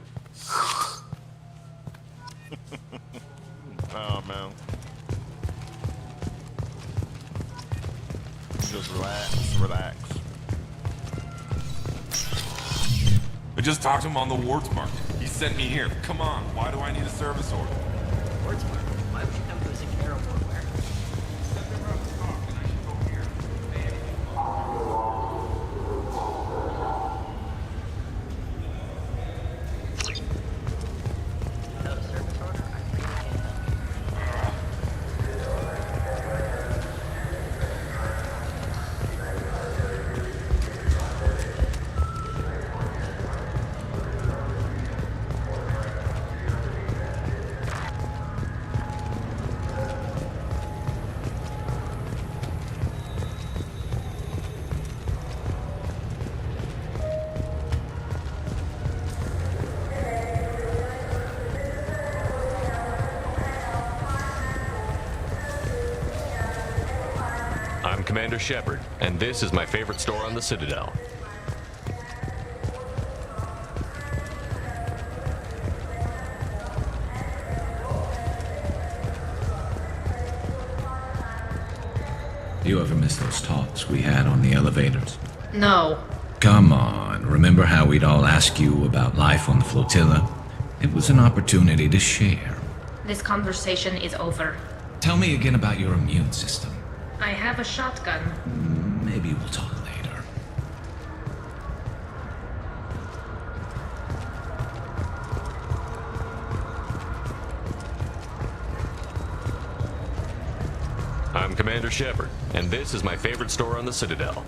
Oh, man. Just relax. I just talked to him on the Wards Market. He sent me here. Come on, why do I need a service order? Wards Market? Why would you come to a sick arrow where? I'm Commander Shepard, and this is my favorite store on the Citadel. Do you ever miss those talks we had on the elevators? No. Come on, remember how we'd all ask you about life on the flotilla? It was an opportunity to share. This conversation is over. Tell me again about your immune system. I have a shotgun. Maybe we'll talk later. I'm Commander Shepard, and this is my favorite store on the Citadel.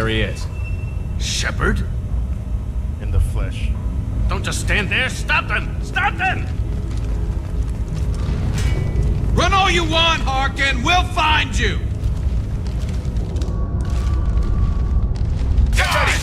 There he is. Shepard? In the flesh. Don't just stand there. Stop them! Stop them! Run all you want, Harkin. We'll find you. Get ready.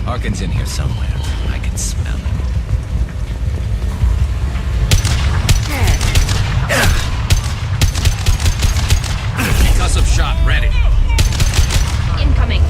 Harkin's in here somewhere. I can smell it. Concussive shot ready. Incoming.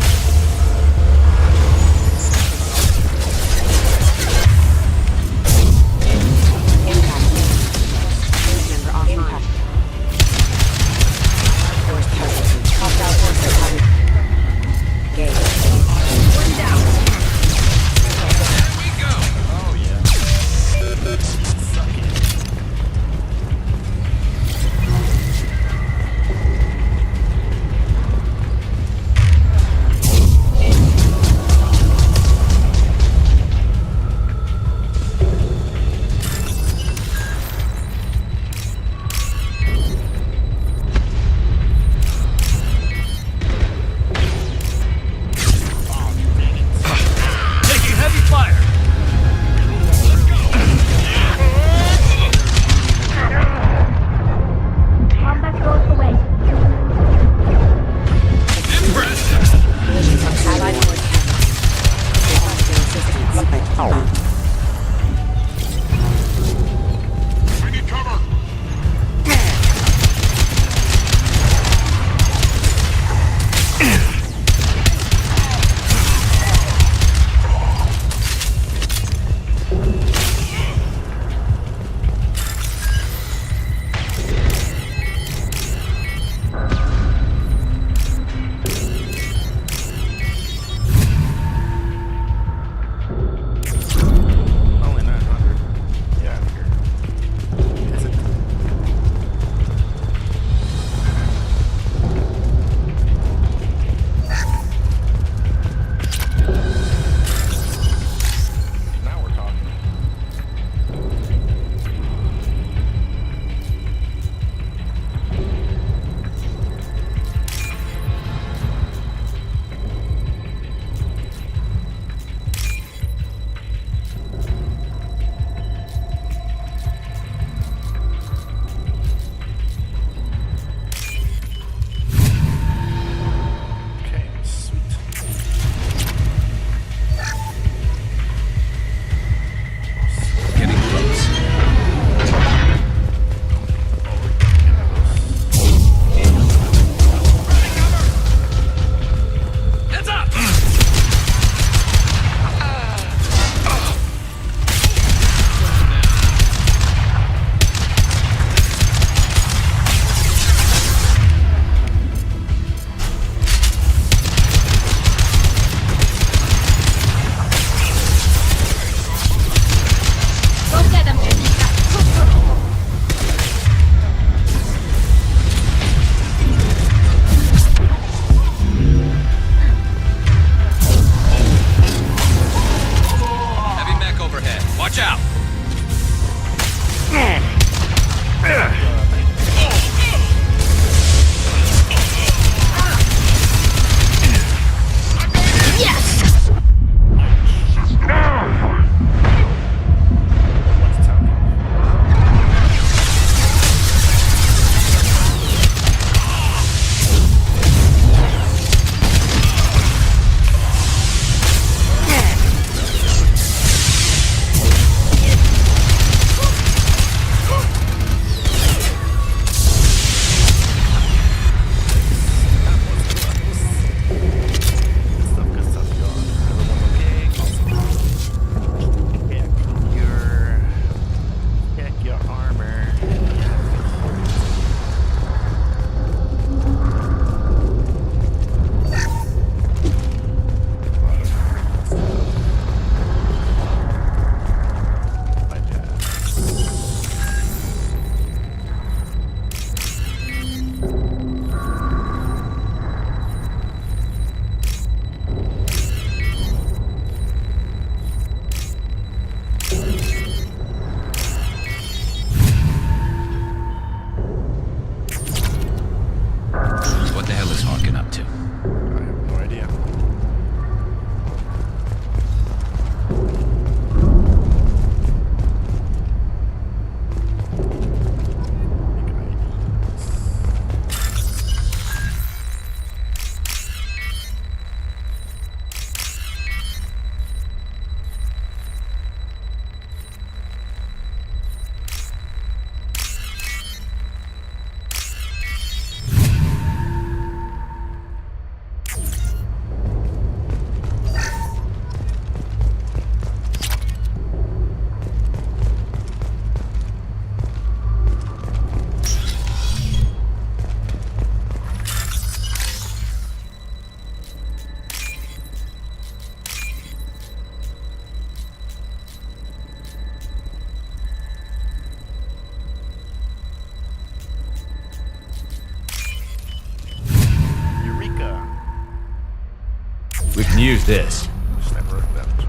can use this. Sniper equipped.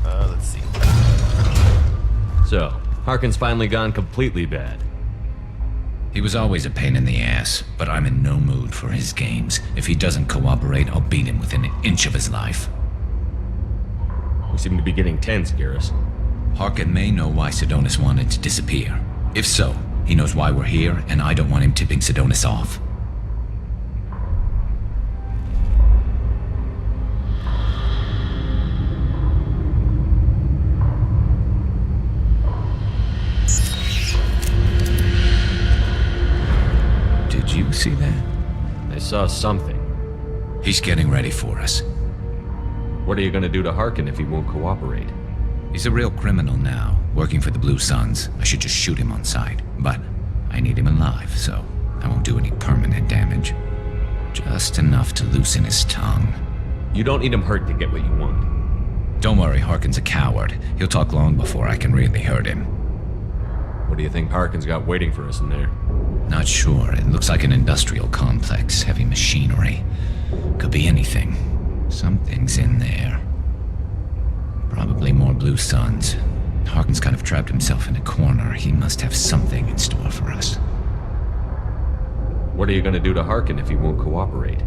Let's see. So, Harkin's finally gone completely bad. He was always a pain in the ass, but I'm in no mood for his games. If he doesn't cooperate, I'll beat him within an inch of his life. We seem to be getting tense, Garrus. Harkin may know why Sidonis wanted to disappear. If so, he knows why we're here, and I don't want him tipping Sidonis off. Did you see that? I saw something. He's getting ready for us. What are you gonna do to Harkin if he won't cooperate? He's a real criminal now, working for the Blue Suns. I should just shoot him on sight. But I need him alive, so I won't do any permanent damage. Just enough to loosen his tongue. You don't need him hurt to get what you want. Don't worry, Harkin's a coward. He'll talk long before I can really hurt him. What do you think Harkin's got waiting for us in there? Not sure. It looks like an industrial complex, heavy machinery. Could be anything. Something's in there. Probably more Blue Suns. Harkin's kind of trapped himself in a corner. He must have something in store for us. What are you gonna do to Harkin if he won't cooperate?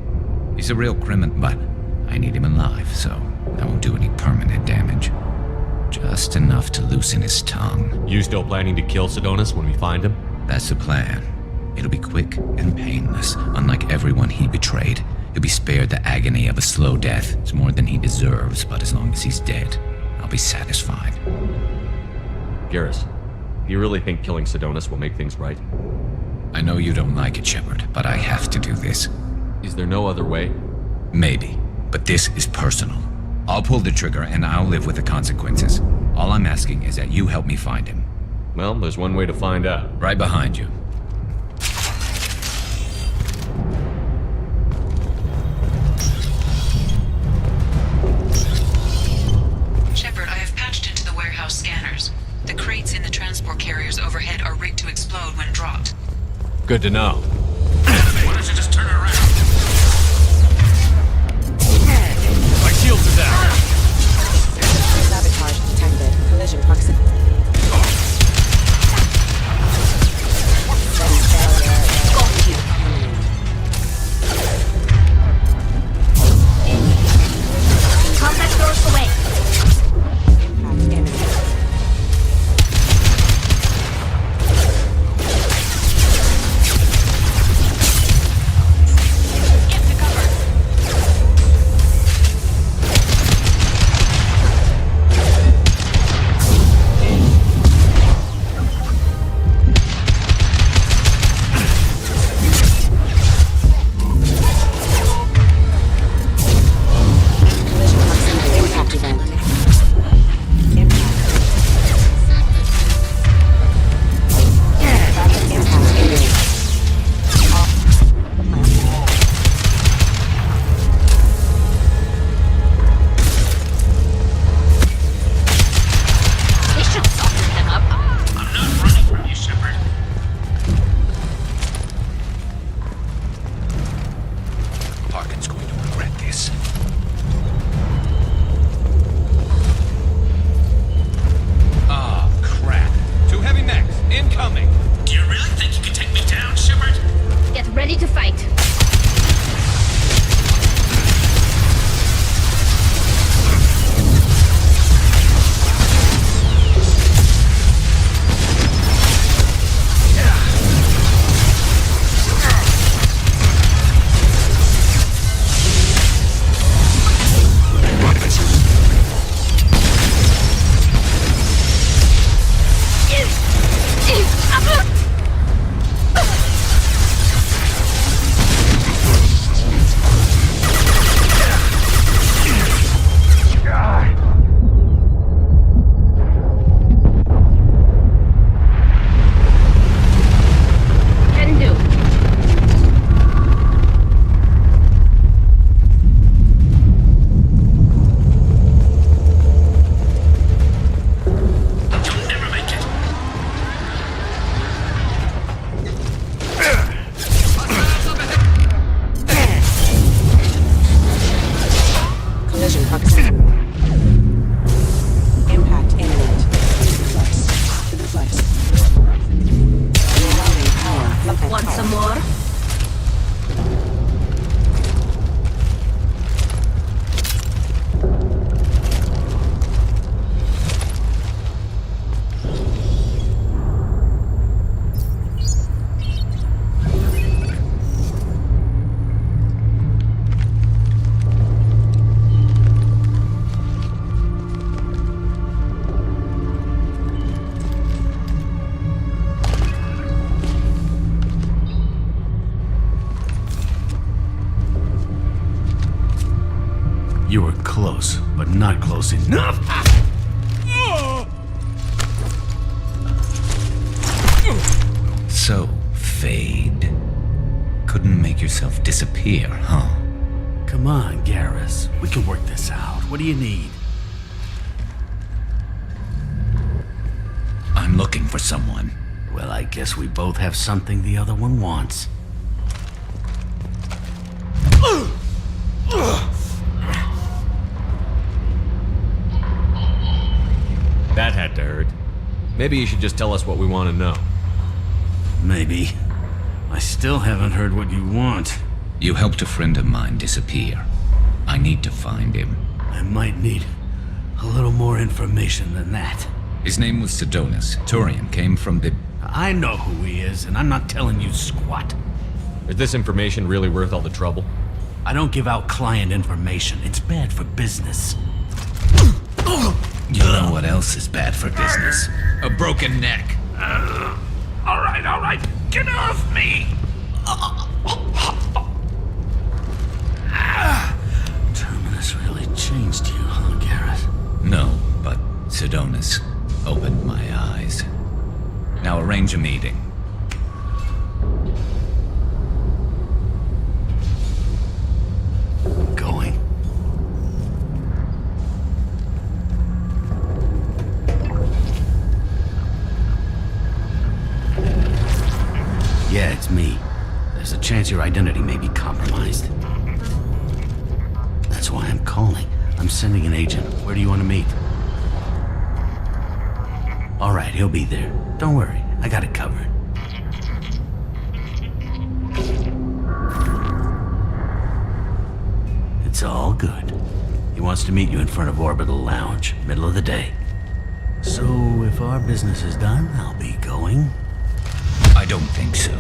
He's a real criminal, but I need him alive, so I won't do any permanent damage. Just enough to loosen his tongue. You still planning to kill Sidonis when we find him? That's the plan. It'll be quick and painless, unlike everyone he betrayed. He'll be spared the agony of a slow death. It's more than he deserves, but as long as he's dead, I'll be satisfied. Garrus, do you really think killing Sidonis will make things right? I know you don't like it, Shepard, but I have to do this. Is there no other way? Maybe, but this is personal. I'll pull the trigger and I'll live with the consequences. All I'm asking is that you help me find him. Well, there's one way to find out. Right behind you. Shepard, I have patched into the warehouse scanners. The crates in the transport carriers overhead are rigged to explode when dropped. Good to know. Why don't you just turn around? My shields are down! Sabotage detected. Collision proximity. Contact doors away. You were close, but not close enough. So, Fade. Couldn't make yourself disappear, huh? Come on, Garrus. We can work this out. What do you need? I'm looking for someone. Well, I guess we both have something the other one wants. That had to hurt. Maybe you should just tell us what we want to know. Maybe. I still haven't heard what you want. You helped a friend of mine disappear. I need to find him. I might need a little more information than that. His name was Sidonus. Turian came from the... I know who he is, and I'm not telling you squat. Is this information really worth all the trouble? I don't give out client information. It's bad for business. You know what else is bad for business? A broken neck. All right. Get off me! Terminus really changed you, huh, Garrus? No, but Sidonus opened my eyes. Now arrange a meeting. Going. Yeah, it's me. There's a chance your identity may be compromised. That's why I'm calling. I'm sending an agent. Where do you want to meet? All right, he'll be there. Don't worry, I got it covered. It's all good. He wants to meet you in front of Orbital Lounge, middle of the day. So, if our business is done, I'll be going. I don't think so.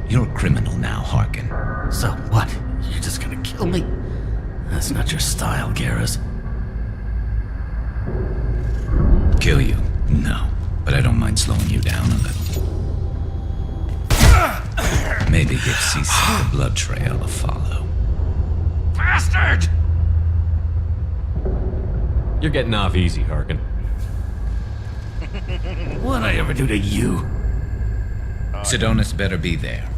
You're a criminal now, Harkin. So what? You're just gonna kill me? That's not your style, Garrus. Kill you? No. But I don't mind slowing you down a little. Maybe give C-Sec a blood trail to follow. Bastard! You're getting off easy, Harkin. What'd I ever do to you? Sidonus better be there,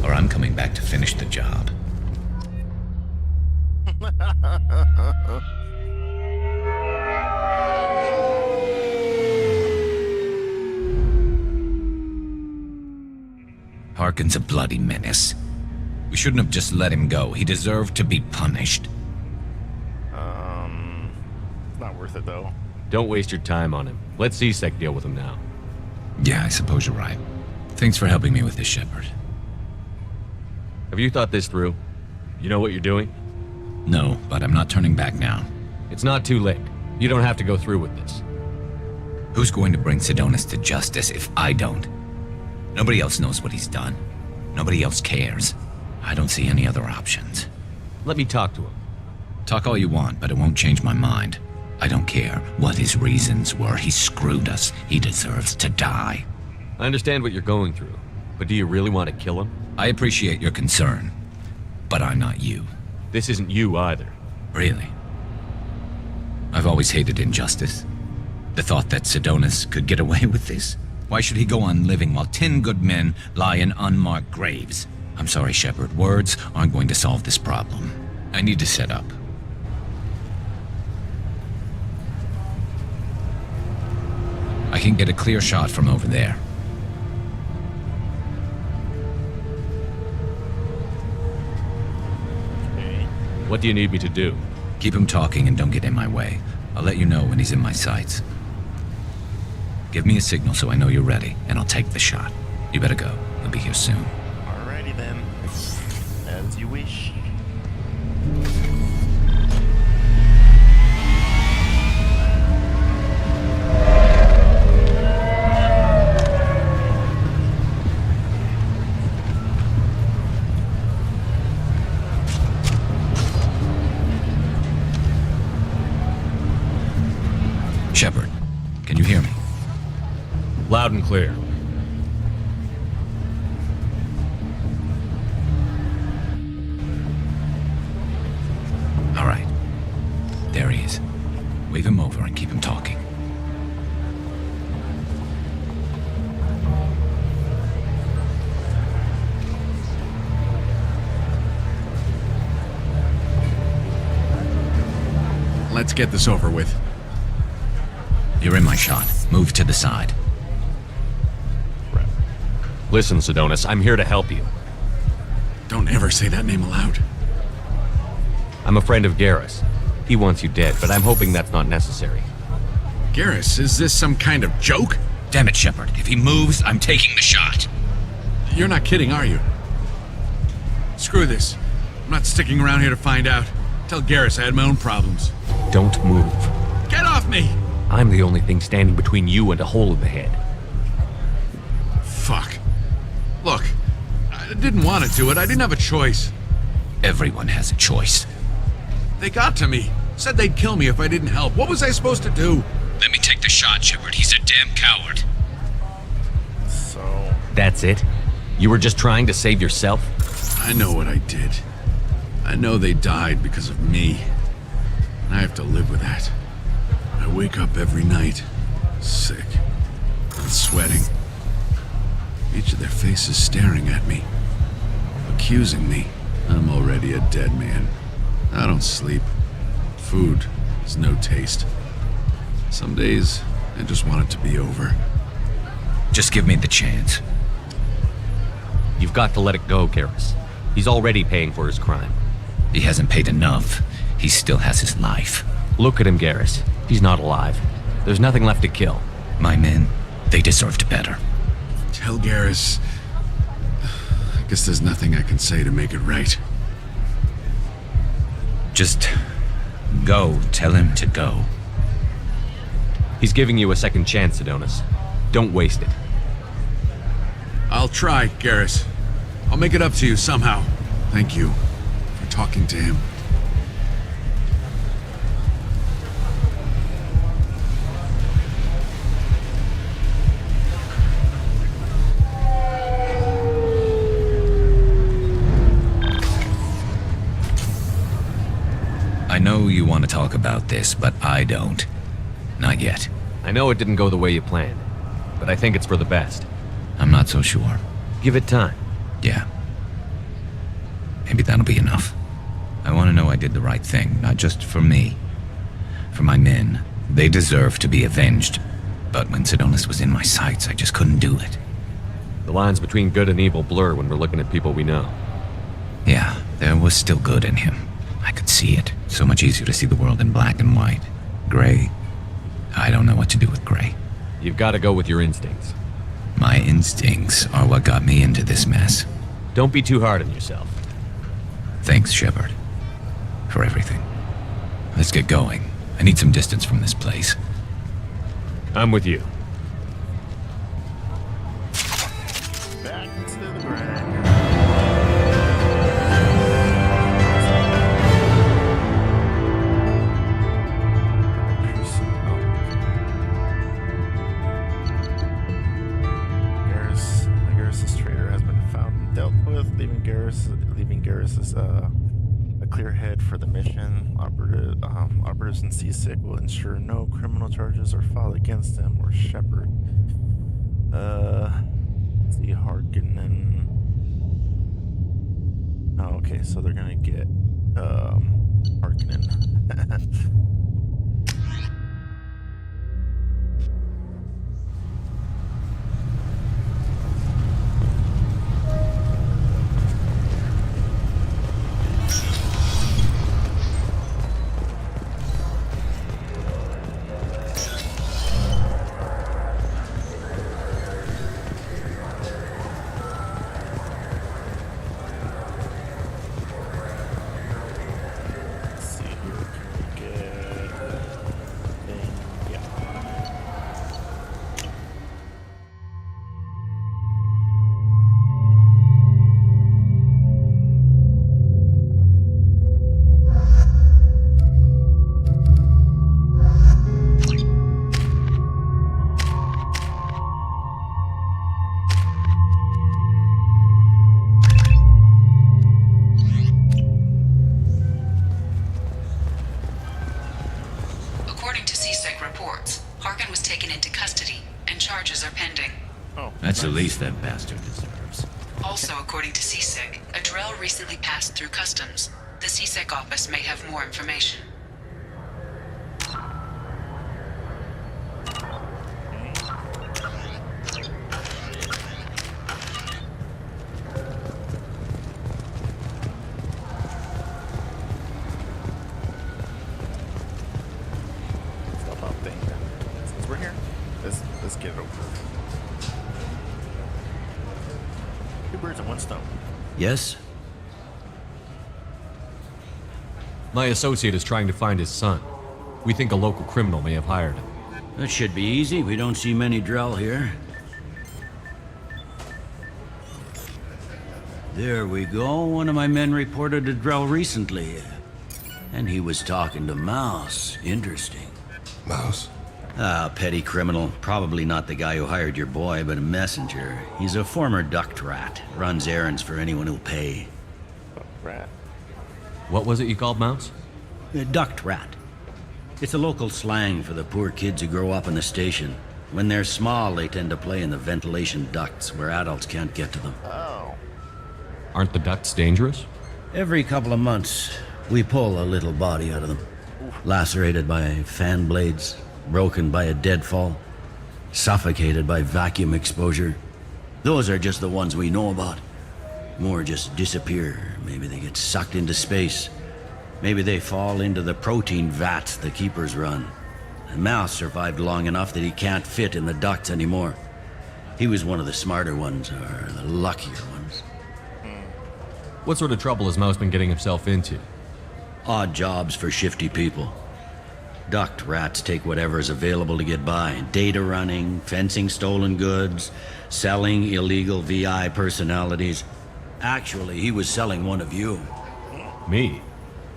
or I'm coming back to finish the job. Harkin's a bloody menace. We shouldn't have just let him go. He deserved to be punished. It's not worth it, though. Don't waste your time on him. Let C-Sec deal with him now. Yeah, I suppose you're right. Thanks for helping me with this, Shepard. Have you thought this through? You know what you're doing? No, but I'm not turning back now. It's not too late. You don't have to go through with this. Who's going to bring Sidonus to justice if I don't? Nobody else knows what he's done. Nobody else cares. I don't see any other options. Let me talk to him. Talk all you want, but it won't change my mind. I don't care what his reasons were. He screwed us. He deserves to die. I understand what you're going through, but do you really want to kill him? I appreciate your concern, but I'm not you. This isn't you either. Really? I've always hated injustice. The thought that Sidonus could get away with this? Why should he go on living while 10 good men lie in unmarked graves? I'm sorry, Shepard. Words aren't going to solve this problem. I need to set up. I can get a clear shot from over there. What do you need me to do? Keep him talking and don't get in my way. I'll let you know when he's in my sights. Give me a signal so I know you're ready, and I'll take the shot. You better go. He'll be here soon. Alrighty then. As you wish. Shepard, can you hear me? Loud and clear. All right. Wave him over and keep him talking. Let's get this over with. You're in my shot. Move to the side. Listen, Sedonis, I'm here to help you. Don't ever say that name aloud. I'm a friend of Garrus. He wants you dead, but I'm hoping that's not necessary. Garrus, is this some kind of joke? Damn it, Shepard. If he moves, I'm taking the shot. You're not kidding, are you? Screw this. I'm not sticking around here to find out. Tell Garrus I had my own problems. Don't move. Get off me! I'm the only thing standing between you and a hole in the head. Fuck. Look, I didn't want to do it. I didn't have a choice. Everyone has a choice. They got to me. Said they'd kill me if I didn't help. What was I supposed to do? Let me take the shot, Shepard. He's a damn coward. So... That's it? You were just trying to save yourself? I know what I did. I know they died because of me. And I have to live with that. I wake up every night, sick, and sweating. Each of their faces staring at me, accusing me. I'm already a dead man. I don't sleep. Food has no taste. Some days, I just want it to be over. Just give me the chance. You've got to let it go, Garrus. He's already paying for his crime. He hasn't paid enough. He still has his life. Look at him, Garrus. He's not alive. There's nothing left to kill. My men, they deserved better. Tell Garrus... I guess there's nothing I can say to make it right. Just go. Tell him to go. He's giving you a second chance, Sedonis. Don't waste it. I'll try, Garrus. I'll make it up to you somehow. Thank you for talking to him. I know you want to talk about this, but I don't. Not yet. I know it didn't go the way you planned, but I think it's for the best. I'm not so sure. Give it time. Yeah. Maybe that'll be enough. I want to know I did the right thing, not just for me. For my men. They deserve to be avenged. But when Sedonis was in my sights, I just couldn't do it. The lines between good and evil blur when we're looking at people we know. Yeah, there was still good in him. I could see it. So much easier to see the world in black and white. Gray. I don't know what to do with gray. You've got to go with your instincts. My instincts are what got me into this mess. Don't be too hard on yourself. Thanks, Shepard. For everything. Let's get going. I need some distance from this place. I'm with you. Back to the grind. Garrus's traitor has been found and dealt with, leaving Garrus a clear head for the mission. Operatives in Seasick will ensure no criminal charges are filed against him or Shepard. Let's see, Harkonnen. Oh, okay, so they're gonna get Harkonnen. According to CSEC reports, Harkin was taken into custody, and charges are pending. That's the least that bastard deserves. Also, according to CSEC, a Drell recently passed through customs. The CSEC office may have more information. Stop out thing then. Since we're here, let's get it over. Two birds and one stone. Yes? My associate is trying to find his son. We think a local criminal may have hired him. That should be easy. We don't see many Drell here. There we go. One of my men reported a Drell recently. And he was talking to Mouse. Interesting. Mouse? Ah, petty criminal. Probably not the guy who hired your boy, but a messenger. He's a former duct rat. Runs errands for anyone who'll pay. Rat. What was it you called Mouse? A duct rat. It's a local slang for the poor kids who grow up in the station. When they're small, they tend to play in the ventilation ducts where adults can't get to them. Oh. Aren't the ducts dangerous? Every couple of months, we pull a little body out of them. Lacerated by fan blades, broken by a deadfall, suffocated by vacuum exposure. Those are just the ones we know about. More just disappear. Maybe they get sucked into space. Maybe they fall into the protein vats the keepers run. And Mouse survived long enough that he can't fit in the ducts anymore. He was one of the smarter ones, or the luckier ones. What sort of trouble has Mouse been getting himself into? Odd jobs for shifty people. Duct rats take whatever is available to get by. Data running, fencing stolen goods, selling illegal VI personalities. Actually, he was selling one of you. Me?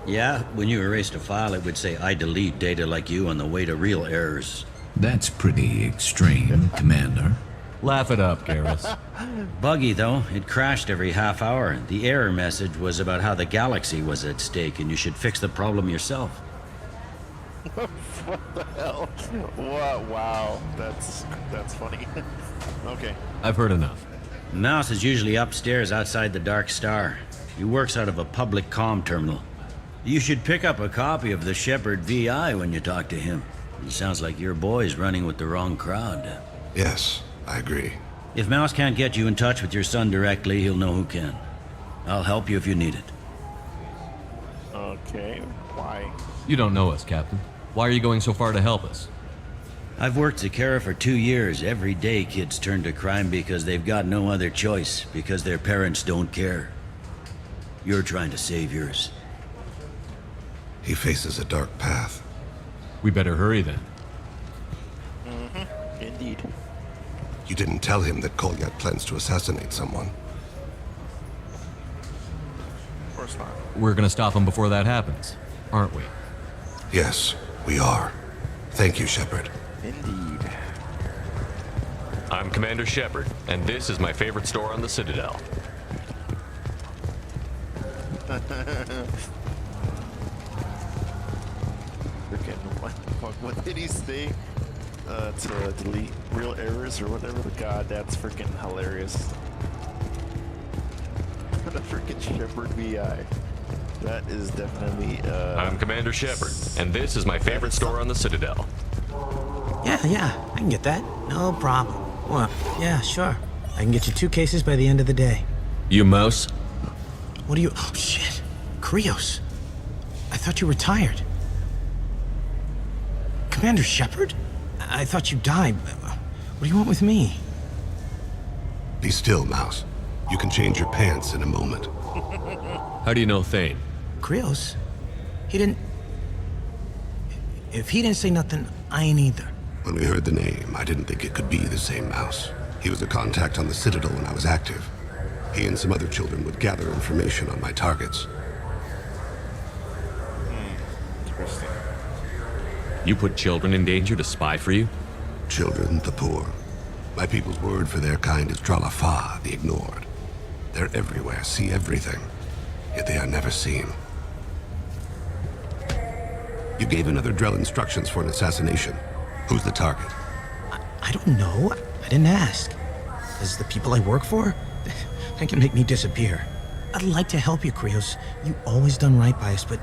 Yeah, when you erased a file, it would say, I delete data like you on the way to real errors. That's pretty extreme, Commander. Laugh it up, Garrus. Buggy, though. It crashed every half hour. The error message was about how the galaxy was at stake, and you should fix the problem yourself. What the hell? Wow. That's funny. Okay. I've heard enough. Mouse is usually upstairs outside the Dark Star. He works out of a public comm terminal. You should pick up a copy of the Shepherd VI when you talk to him. It sounds like your boy's running with the wrong crowd. Yes, I agree. If Mouse can't get you in touch with your son directly, he'll know who can. I'll help you if you need it. Okay, why? You don't know us, Captain. Why are you going so far to help us? I've worked Zakera for 2 years. Every day kids turn to crime because they've got no other choice, because their parents don't care. You're trying to save yours. He faces a dark path. We better hurry then. Mm-hmm. Indeed. You didn't tell him that Kolyat plans to assassinate someone. Of course not. We're gonna stop him before that happens, aren't we? Yes, we are. Thank you, Shepard. Indeed. I'm Commander Shepard, and this is my favorite store on the Citadel. What did he say? To delete real errors or whatever? God, that's freaking hilarious. The freaking Shepherd VI. That is definitely, I'm Commander Shepard, and this is my favorite store on the Citadel. Yeah, I can get that. No problem. Well, yeah, sure. I can get you 2 cases by the end of the day. You Mouse? What do you... Oh, shit. Krios. I thought you retired. Commander Shepard? I thought you died. What do you want with me? Be still, Mouse. You can change your pants in a moment. How do you know Thane? Krios? He didn't... If he didn't say nothing, I ain't either. When we heard the name, I didn't think it could be the same Mouse. He was a contact on the Citadel when I was active. He and some other children would gather information on my targets. Interesting. You put children in danger to spy for you? Children, the poor. My people's word for their kind is Dralafa, the ignored. They're everywhere, see everything, yet they are never seen. You gave another Drell instructions for an assassination. Who's the target? I don't know. I didn't ask. As the people I work for, they can make me disappear. I'd like to help you, Krios. You always done right by us, but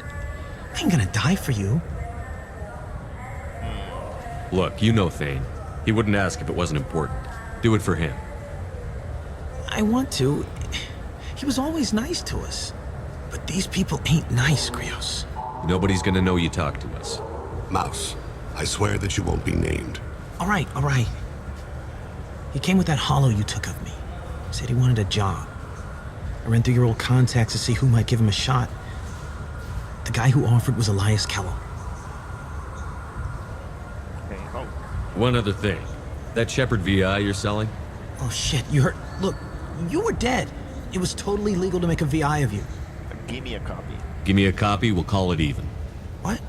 I ain't gonna die for you. Look, you know Thane. He wouldn't ask if it wasn't important. Do it for him. I want to. He was always nice to us. But these people ain't nice, Krios. Nobody's gonna know you talked to us. Mouse, I swear that you won't be named. All right. He came with that hollow you took of me. Said he wanted a job. I ran through your old contacts to see who might give him a shot. The guy who offered was Elias Kellum. One other thing. That Shepard VI you're selling? Oh shit, you heard? Look, you were dead. It was totally legal to make a VI of you. Give me a copy. Give me a copy, we'll call it even. What?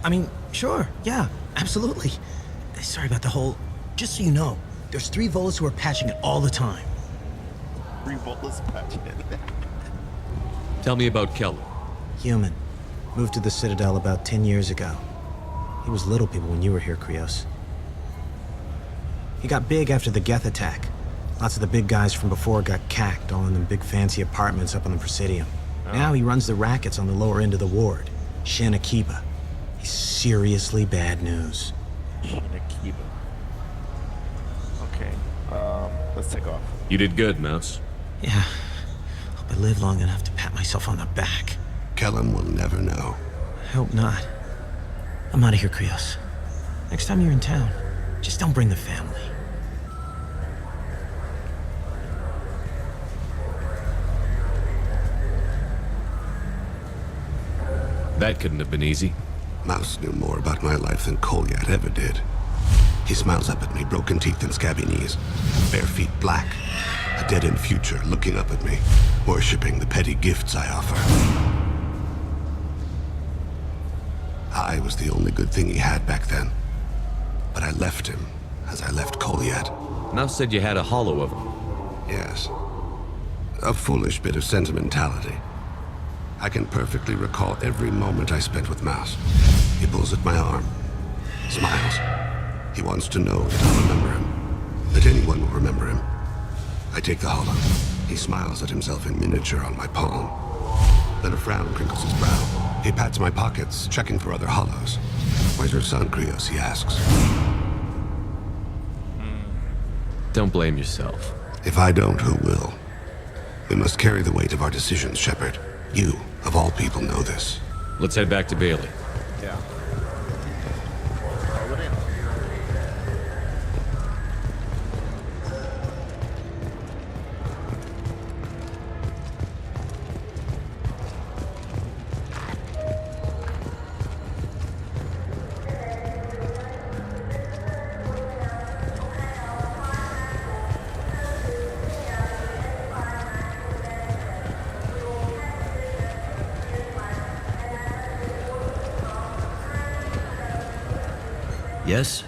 I mean, sure, yeah, absolutely. Sorry about the whole... Just so you know, there's 3 Volus who are patching it all the time. 3 Volus patching it. Tell me about Kellum. Human. Moved to the Citadel about 10 years ago. He was little people when you were here, Krios. He got big after the Geth attack. Lots of the big guys from before got cacked, all in them big fancy apartments up on the Presidium. Now he runs the rackets on the lower end of the ward. Shin Akiba. He's seriously bad news. Shin Akiba. Okay, let's take off. You did good, Mouse. Yeah. Hope I live long enough to pat myself on the back. Kellum will never know. I hope not. I'm out of here, Krios. Next time you're in town, just don't bring the family. That couldn't have been easy. Mouse knew more about my life than Kolyat ever did. He smiles up at me, broken teeth and scabby knees, bare feet black, a dead-end future looking up at me, worshipping the petty gifts I offer. I was the only good thing he had back then, but I left him as I left Kolyat. Mouse said you had a hollow of him. Yes. A foolish bit of sentimentality. I can perfectly recall every moment I spent with Mouse. He pulls at my arm, smiles. He wants to know that I'll remember him, that anyone will remember him. I take the hollow. He smiles at himself in miniature on my palm. Then a frown crinkles his brow. He pats my pockets, checking for other hollows. Where's your son, Krios? He asks. Don't blame yourself. If I don't, who will? We must carry the weight of our decisions, Shepard. You, of all people, know this. Let's head back to Bailey. Yeah. Yes?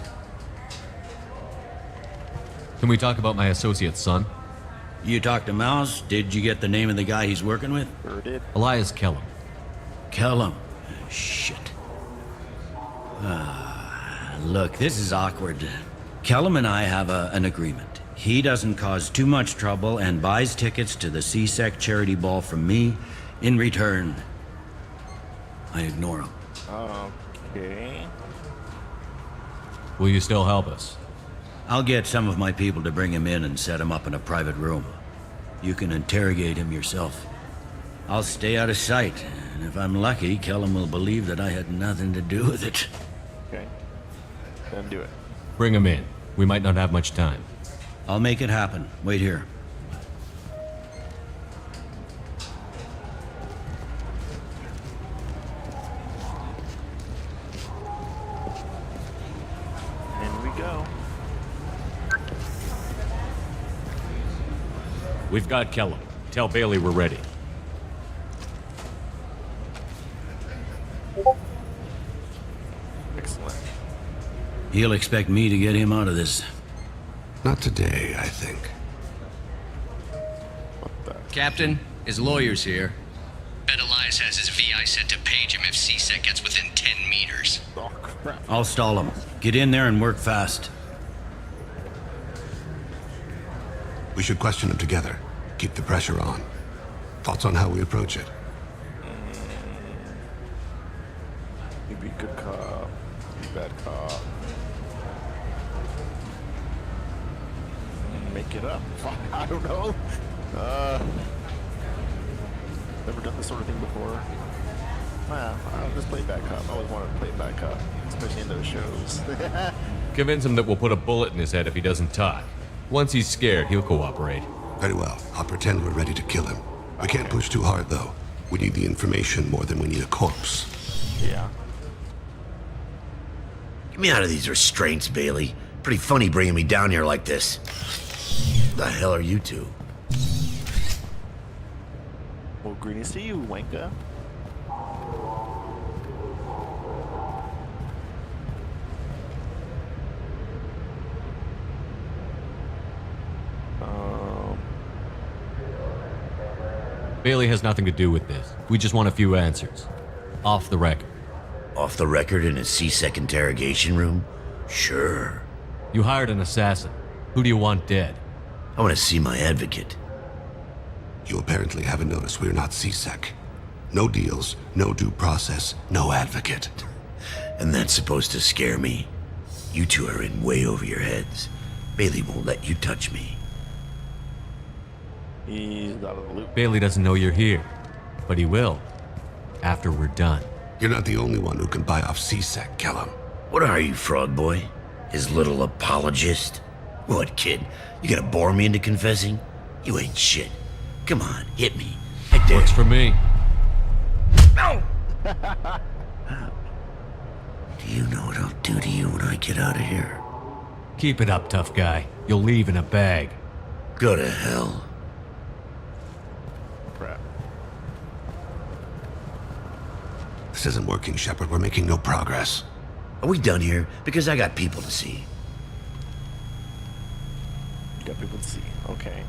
Can we talk about my associate's son? You talked to Mouse? Did you get the name of the guy he's working with? Sure did. Elias Kellum. Kellum. Shit. Look, this is awkward. Kellum and I have an agreement. He doesn't cause too much trouble and buys tickets to the C-Sec charity ball from me. In return, I ignore him. Okay. Will you still help us? I'll get some of my people to bring him in and set him up in a private room. You can interrogate him yourself. I'll stay out of sight, and if I'm lucky, Kellum will believe that I had nothing to do with it. Okay. Then do it. Bring him in. We might not have much time. I'll make it happen. Wait here. We've got Kellum. Tell Bailey we're ready. Excellent. He'll expect me to get him out of this. Not today, I think. Captain, his lawyer's here. Bet Elias Elias has his VI set to page him if CSEC gets within 10 meters. Oh, crap. I'll stall him. Get in there and work fast. We should question him together. Keep the pressure on. Thoughts on how we approach it? You be good cop. You bad cop. Make it up. I don't know. Never done this sort of thing before. I'll just play bad cop. I always wanted to play bad cop, especially in those shows. Convince him that we'll put a bullet in his head if he doesn't talk. Once he's scared, he'll cooperate. Very well. I'll pretend we're ready to kill him. We can't push too hard, though. We need the information more than we need a corpse. Yeah. Get me out of these restraints, Bailey. Pretty funny bringing me down here like this. The hell are you two? Well, greetings to you, Wanka. Bailey has nothing to do with this. We just want a few answers. Off the record. Off the record in a CSEC interrogation room? Sure. You hired an assassin. Who do you want dead? I want to see my advocate. You apparently haven't noticed we're not CSEC. No deals, no due process, no advocate. And that's supposed to scare me? You two are in way over your heads. Bailey won't let you touch me. He's out of the loop. Bailey doesn't know you're here, but he will after we're done. You're not the only one who can buy off CSEC, Kellum. What are you, Frog Boy? His little apologist? What, kid? You gonna bore me into confessing? You ain't shit. Come on, hit me. I dare. Works for me. No! Do you know what I'll do to you when I get out of here? Keep it up, tough guy. You'll leave in a bag. Go to hell. Crap. This isn't working, Shepard. We're making no progress. Are we done here? Because I got people to see. You got people to see. Okay.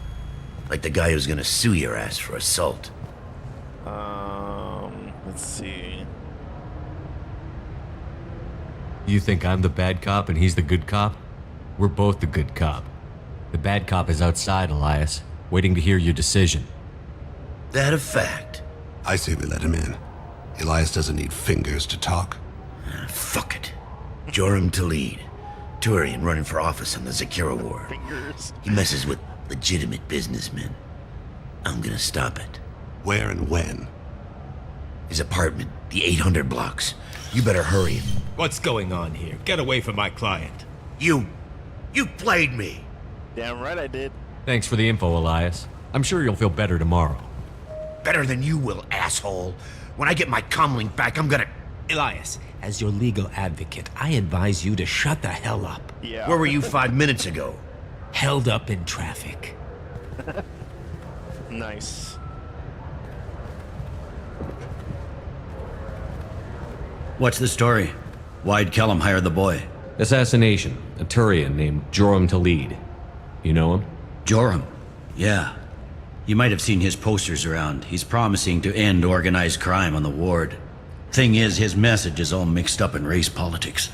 Like the guy who's gonna sue your ass for assault. Let's see. You think I'm the bad cop and he's the good cop? We're both the good cop. The bad cop is outside, Elias, waiting to hear your decision. That a fact? I say we let him in. Elias doesn't need fingers to talk. Fuck it. Joram Talid. Turian running for office on the Zakira War. Fingers. He messes with legitimate businessmen. I'm gonna stop it. Where and when? His apartment, the 800 blocks. You better hurry. What's going on here? Get away from my client. You played me. Damn right I did. Thanks for the info, Elias. I'm sure you'll feel better tomorrow. Better than you will, asshole. When I get my comlink back, I'm gonna... Elias, as your legal advocate, I advise you to shut the hell up. Yeah. Where were you 5 minutes ago? Held up in traffic. Nice. What's the story? Why'd Kellum hire the boy? Assassination. A Turian named Joram Talid. You know him? Joram? Yeah. You might have seen his posters around. He's promising to end organized crime on the ward. Thing is, his message is all mixed up in race politics.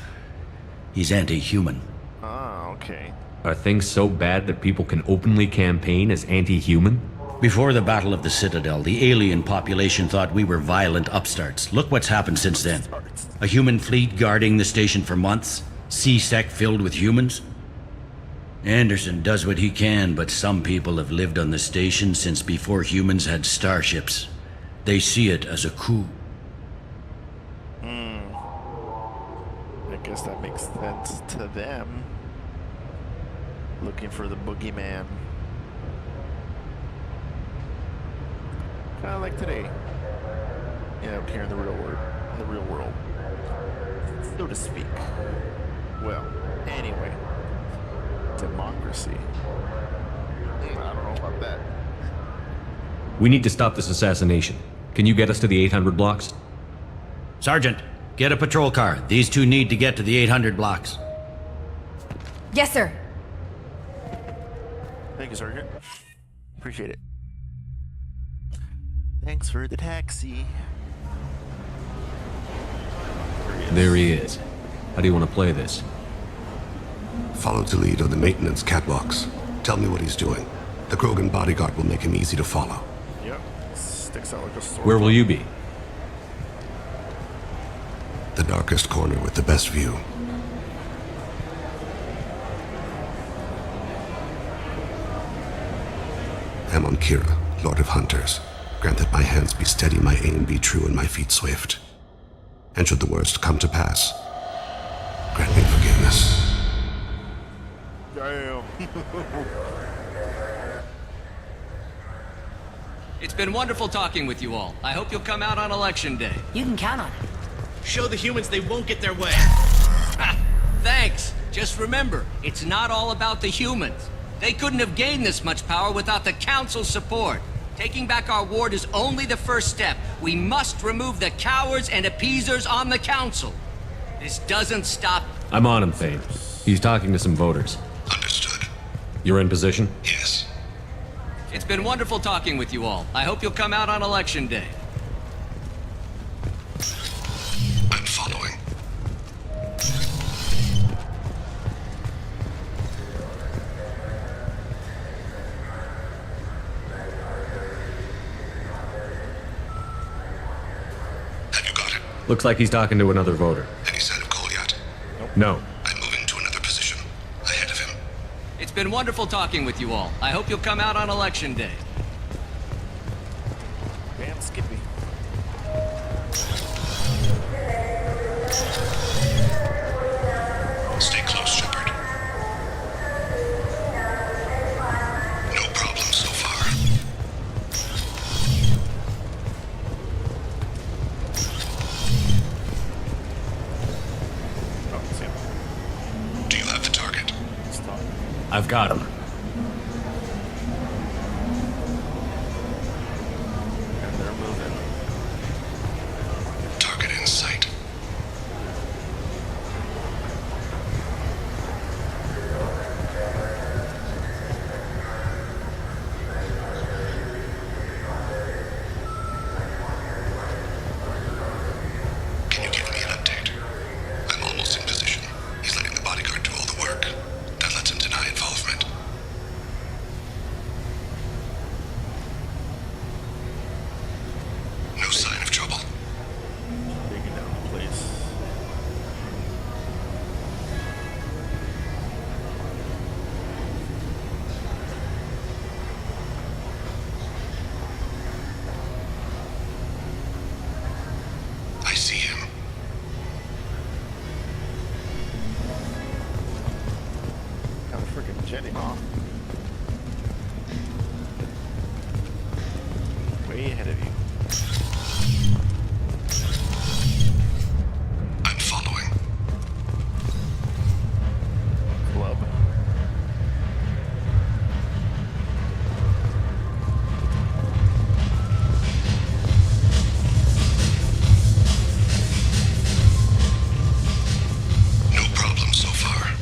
He's anti-human. Ah, okay. Are things so bad that people can openly campaign as anti-human? Before the Battle of the Citadel, the alien population thought we were violent upstarts. Look what's happened since then. A human fleet guarding the station for months. CSEC filled with humans. Anderson does what he can, but some people have lived on the station since before humans had starships. They see it as a coup. I guess that makes sense to them. Looking for the boogeyman. Kind of like today. Here in the real world. So to speak. Well, anyway. Democracy. I don't know about that. We need to stop this assassination. Can you get us to the 800 blocks? Sergeant, get a patrol car. These two need to get to the 800 blocks. Yes, sir. Thank you, Sergeant. Appreciate it. Thanks for the taxi. There he is. How do you want to play this? Follow the lead on the maintenance catwalks. Tell me what he's doing. The Krogan bodyguard will make him easy to follow. Yep. Sticks out like a sword. Where will you be? The darkest corner with the best view. Amon Kira, Lord of Hunters. Grant that my hands be steady, my aim be true, and my feet swift. And should the worst come to pass, grant me forgiveness. Damn. It's been wonderful talking with you all. I hope you'll come out on Election Day. You can count on it. Show the humans they won't get their way. Thanks. Just remember, it's not all about the humans. They couldn't have gained this much power without the Council's support. Taking back our ward is only the first step. We must remove the cowards and appeasers on the Council. This doesn't stop. I'm on him, Thane. He's talking to some voters. Understood. You're in position? Yes. It's been wonderful talking with you all. I hope you'll come out on Election Day. I'm following. Have you got it? Looks like he's talking to another voter. Any sign of Cole yet? No. I'm moving to another position. Ahead of him. It's been wonderful talking with you all. I hope you'll come out on Election Day. Damn, Skippy. Stay close, Shepard. No problem so far. Oh, it's him. Do you have the target? Stop. I've got him. And they're moving. Target in sight. Can you give me an update? I'm almost in position. He's letting the bodyguard do all the work. That lets him deny involvement. No sign of trouble. Digging down the place. I see him. Kind of freaking jetting off. Way ahead of you. I'm following. Club. No problem so far.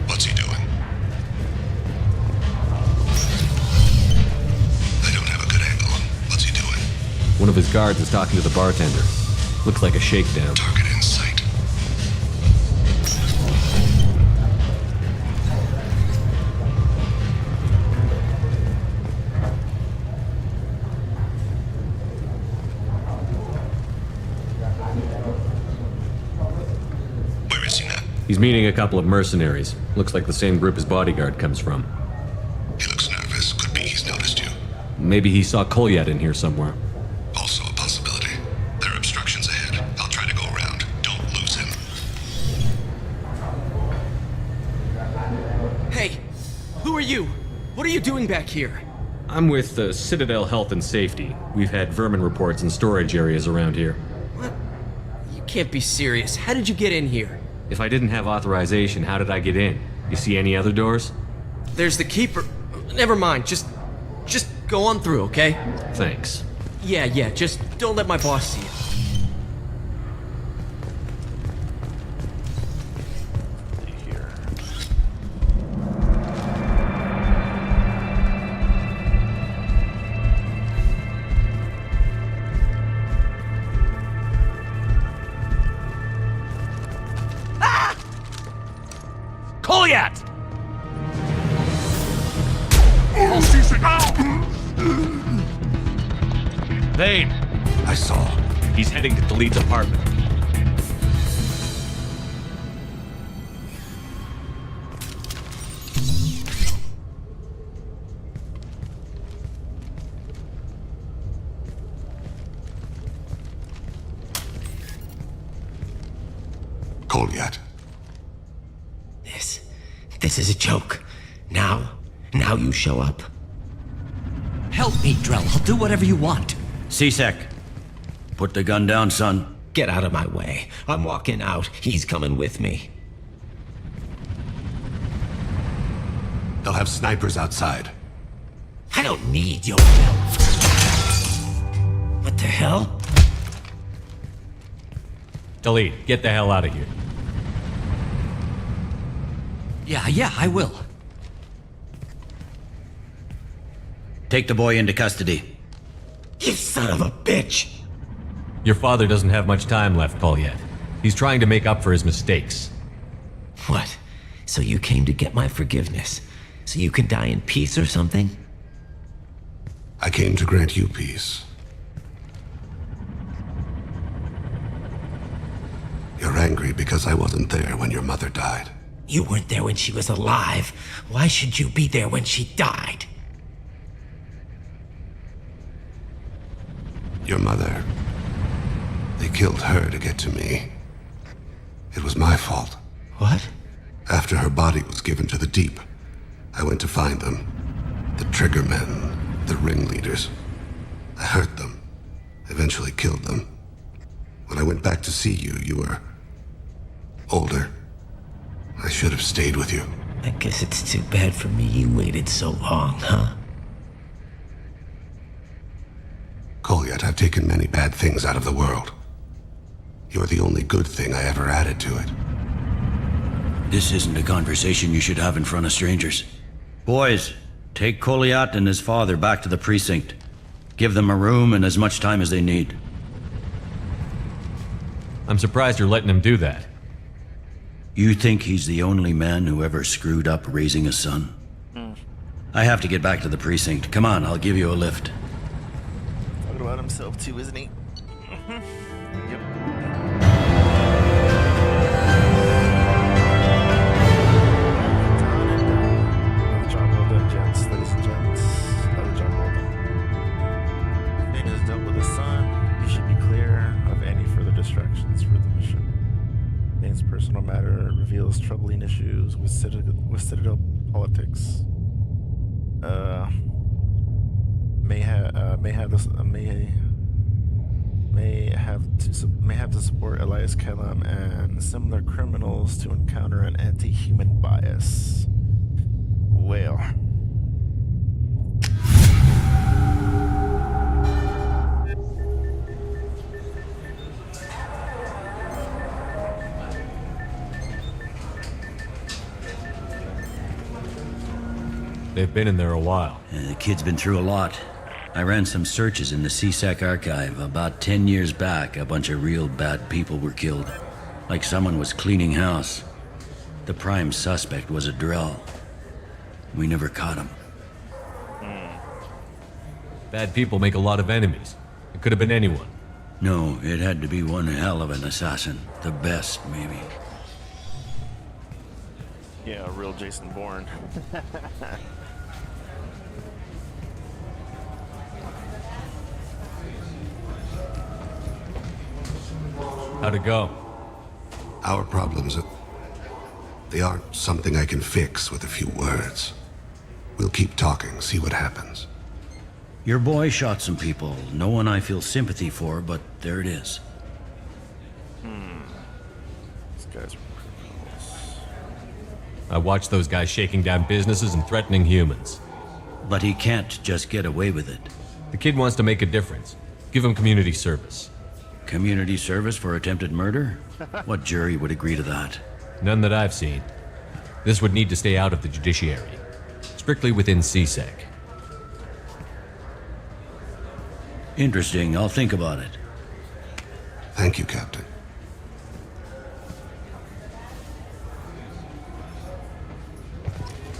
What's he doing? I don't have a good angle. What's he doing? One of his guards is talking to the bartender. Looks like a shakedown. Target in sight. Where is he now? He's meeting a couple of mercenaries. Looks like the same group his bodyguard comes from. He looks nervous. Could be he's noticed you. Maybe he saw Kolyat in here somewhere. Also a possibility. There are obstructions ahead. I'll try to go around. Don't lose him. Hey, who are you? What are you doing back here? I'm with the Citadel Health and Safety. We've had vermin reports in storage areas around here. What? You can't be serious. How did you get in here? If I didn't have authorization, how did I get in? You see any other doors? There's the keeper. Never mind. Just go on through, okay? Thanks. Yeah, just don't let my boss see it. Here. Vane! I saw. He's heading to Khalid's apartment. Kolyat. This is a joke. Now you show up. Help me, Drell. I'll do whatever you want. C-Sec. Put the gun down, son. Get out of my way. I'm walking out. He's coming with me. They'll have snipers outside. I don't need your help. What the hell? Khalid, get the hell out of here. Yeah, I will. Take the boy into custody. You son of a bitch! Your father doesn't have much time left, Kolyat. He's trying to make up for his mistakes. What? So you came to get my forgiveness? So you can die in peace or something? I came to grant you peace. You're angry because I wasn't there when your mother died. You weren't there when she was alive. Why should you be there when she died? Your mother. They killed her to get to me. It was my fault. What? After her body was given to the deep, I went to find them. The triggermen, the ringleaders. I hurt them. Eventually killed them. When I went back to see you, you were older. I should have stayed with you. I guess it's too bad for me you waited so long, huh? Kolyat, I've taken many bad things out of the world. You're the only good thing I ever added to it. This isn't a conversation you should have in front of strangers. Boys, take Kolyat and his father back to the precinct. Give them a room and as much time as they need. I'm surprised you're letting him do that. You think he's the only man who ever screwed up raising a son? I have to get back to the precinct. Come on, I'll give you a lift. Talking about himself too, isn't he? Yep. Another job well done, gents, ladies and gents. Another job well done. Vane has dealt with his son. You should be clear of any further distractions for the mission. Vane's personal matter reveals troubling issues with Citadel politics. May have to support Elias Kellam and similar criminals to encounter an anti-human bias. Well. They've been in there a while. The kid's been through a lot. I ran some searches in the CSEC archive. About 10 years back, a bunch of real bad people were killed. Like someone was cleaning house. The prime suspect was a Drell. We never caught him. Bad people make a lot of enemies. It could have been anyone. No, it had to be one hell of an assassin. The best, maybe. Yeah, a real Jason Bourne. How'd it go? Our problems, they aren't something I can fix with a few words. We'll keep talking, see what happens. Your boy shot some people. No one I feel sympathy for, but there it is. These guys were criminals. I watched those guys shaking down businesses and threatening humans. But he can't just get away with it. The kid wants to make a difference. Give him community service. Community service for attempted murder? What jury would agree to that? None that I've seen. This would need to stay out of the judiciary. Strictly within CSEC. Interesting. I'll think about it. Thank you, Captain.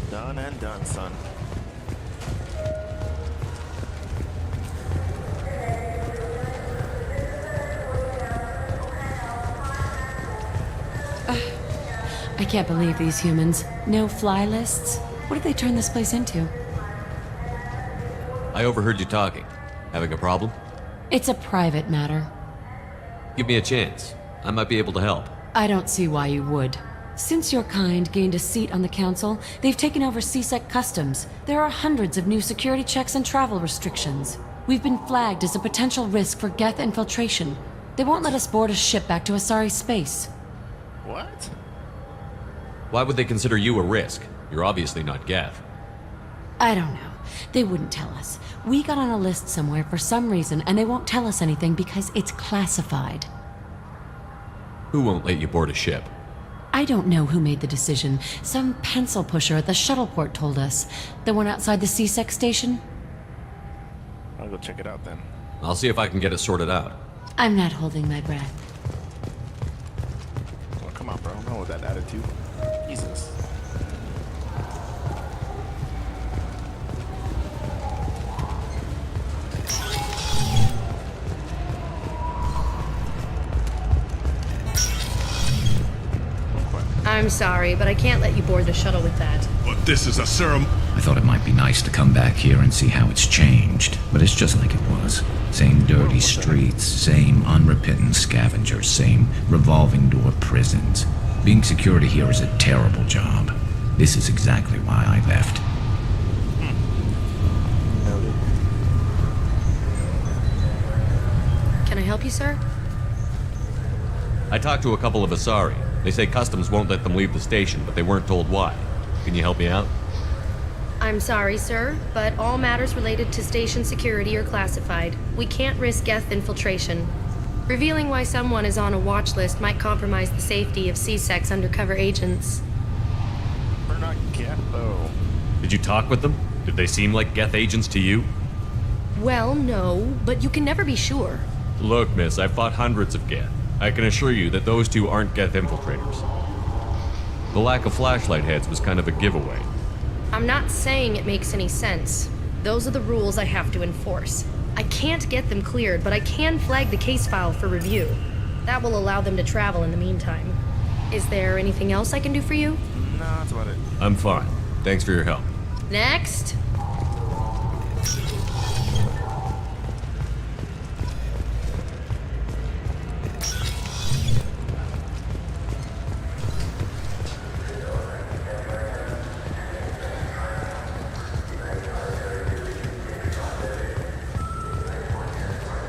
Done and done, son. I can't believe these humans. No fly lists? What did they turn this place into? I overheard you talking. Having a problem? It's a private matter. Give me a chance. I might be able to help. I don't see why you would. Since your kind gained a seat on the council, they've taken over CSEC customs. There are hundreds of new security checks and travel restrictions. We've been flagged as a potential risk for Geth infiltration. They won't let us board a ship back to Asari space. What? Why would they consider you a risk? You're obviously not Geth. I don't know. They wouldn't tell us. We got on a list somewhere for some reason, and they won't tell us anything because it's classified. Who won't let you board a ship? I don't know who made the decision. Some pencil pusher at the shuttle port told us. The one outside the CSEC station? I'll go check it out then. I'll see if I can get it sorted out. I'm not holding my breath. Well, come on, bro. Not with that attitude. Jesus. I'm sorry, but I can't let you board the shuttle with that. But this is a serum. I thought it might be nice to come back here and see how it's changed, but it's just like it was. Same dirty streets, same unrepentant scavengers, same revolving door prisons. Being security here is a terrible job. This is exactly why I left. Can I help you, sir? I talked to a couple of Asari. They say customs won't let them leave the station, but they weren't told why. Can you help me out? I'm sorry, sir, but all matters related to station security are classified. We can't risk Geth infiltration. Revealing why someone is on a watch list might compromise the safety of CSEC's undercover agents. We're not Geth, though. Did you talk with them? Did they seem like Geth agents to you? Well, no, but you can never be sure. Look, miss, I've fought hundreds of Geth. I can assure you that those two aren't Geth infiltrators. The lack of flashlight heads was kind of a giveaway. I'm not saying it makes any sense. Those are the rules I have to enforce. I can't get them cleared, but I can flag the case file for review. That will allow them to travel in the meantime. Is there anything else I can do for you? No, that's about it. I'm fine. Thanks for your help. Next.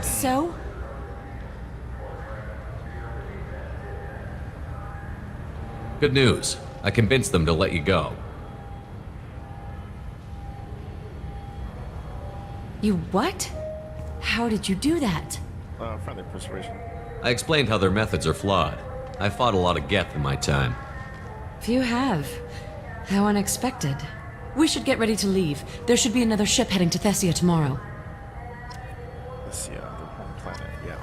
So? Good news. I convinced them to let you go. You what? How did you do that? Friendly persuasion. I explained how their methods are flawed. I fought a lot of Geth in my time. Few have. How unexpected. We should get ready to leave. There should be another ship heading to Thessia tomorrow. Thessia, the home planet, yeah.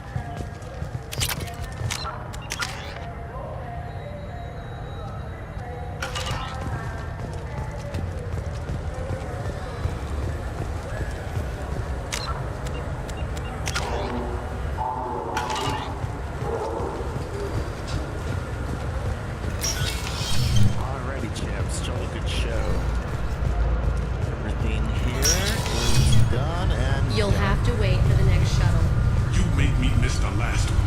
Alrighty, champs. Jolly good show. Everything here is done and... You'll have to wait for the next shuttle. You made me miss the last one.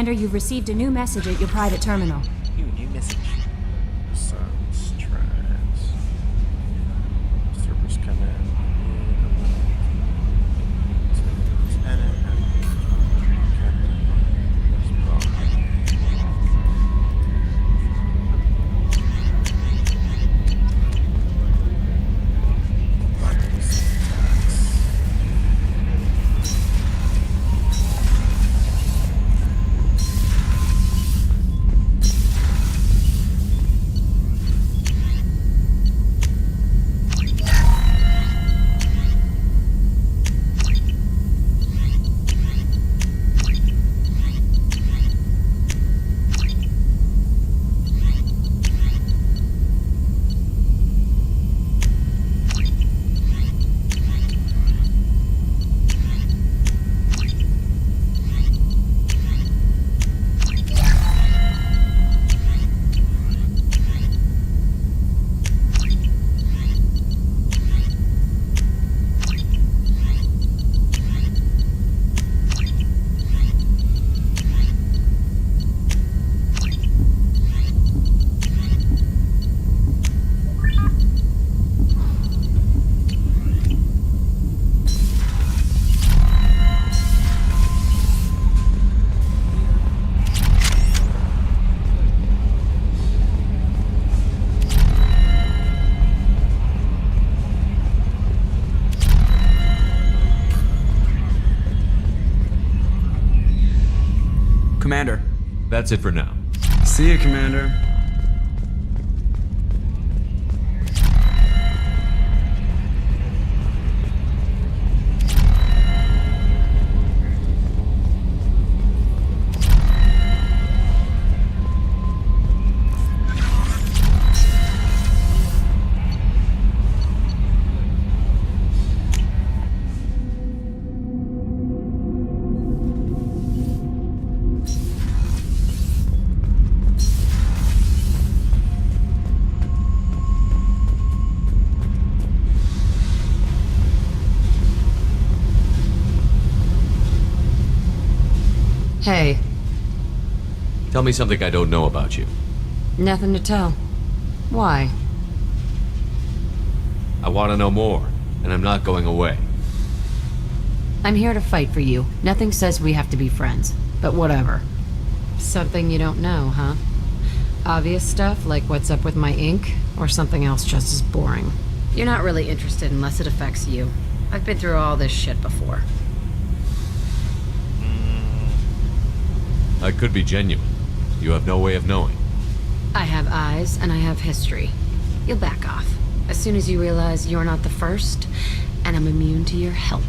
Commander, you've received a new message at your private terminal. New message. Sons, tracks. Servers come in. Commander. That's it for now. See you, Commander. Hey. Tell me something I don't know about you. Nothing to tell. Why? I want to know more, and I'm not going away. I'm here to fight for you. Nothing says we have to be friends, but whatever. Something you don't know, huh? Obvious stuff like what's up with my ink, or something else just as boring. You're not really interested unless it affects you. I've been through all this shit before. I could be genuine. You have no way of knowing. I have eyes, and I have history. You'll back off. As soon as you realize you're not the first, and I'm immune to your help.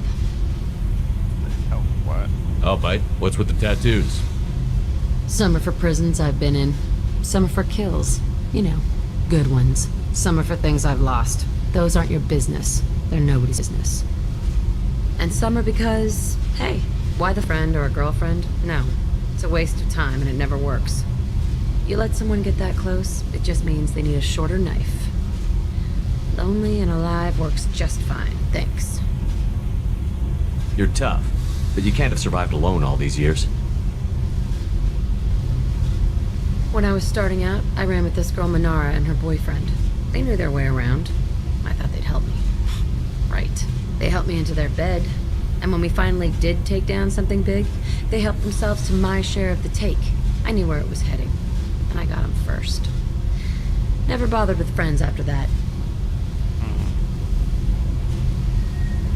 Help what? I'll bite. What's with the tattoos? Some are for prisons I've been in. Some are for kills. You know, good ones. Some are for things I've lost. Those aren't your business. They're nobody's business. And some are because, hey, why the friend or a girlfriend? No. It's a waste of time and it never works. You let someone get that close, it just means they need a shorter knife. Lonely and alive works just fine, thanks. You're tough, but you can't have survived alone all these years. When I was starting out, I ran with this girl Manara and her boyfriend. They knew their way around. I thought they'd help me. Right. They helped me into their bed. And when we finally did take down something big, they helped themselves to my share of the take. I knew where it was heading, and I got them first. Never bothered with friends after that.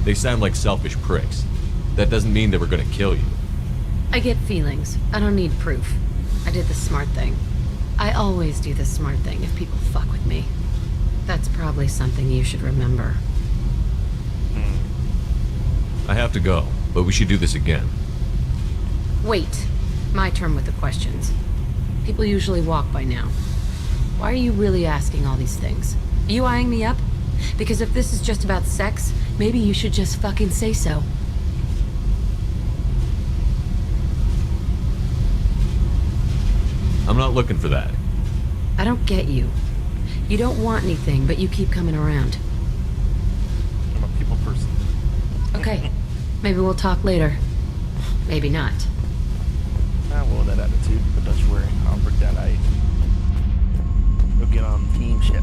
They sound like selfish pricks. That doesn't mean they were gonna kill you. I get feelings. I don't need proof. I did the smart thing. I always do the smart thing if people fuck with me. That's probably something you should remember. I have to go, but we should do this again. Wait. My turn with the questions. People usually walk by now. Why are you really asking all these things? Are you eyeing me up? Because if this is just about sex, maybe you should just fucking say so. I'm not looking for that. I don't get you. You don't want anything, but you keep coming around. I'm a people person. Okay. Maybe we'll talk later. Maybe not. We'll let that get on team ship.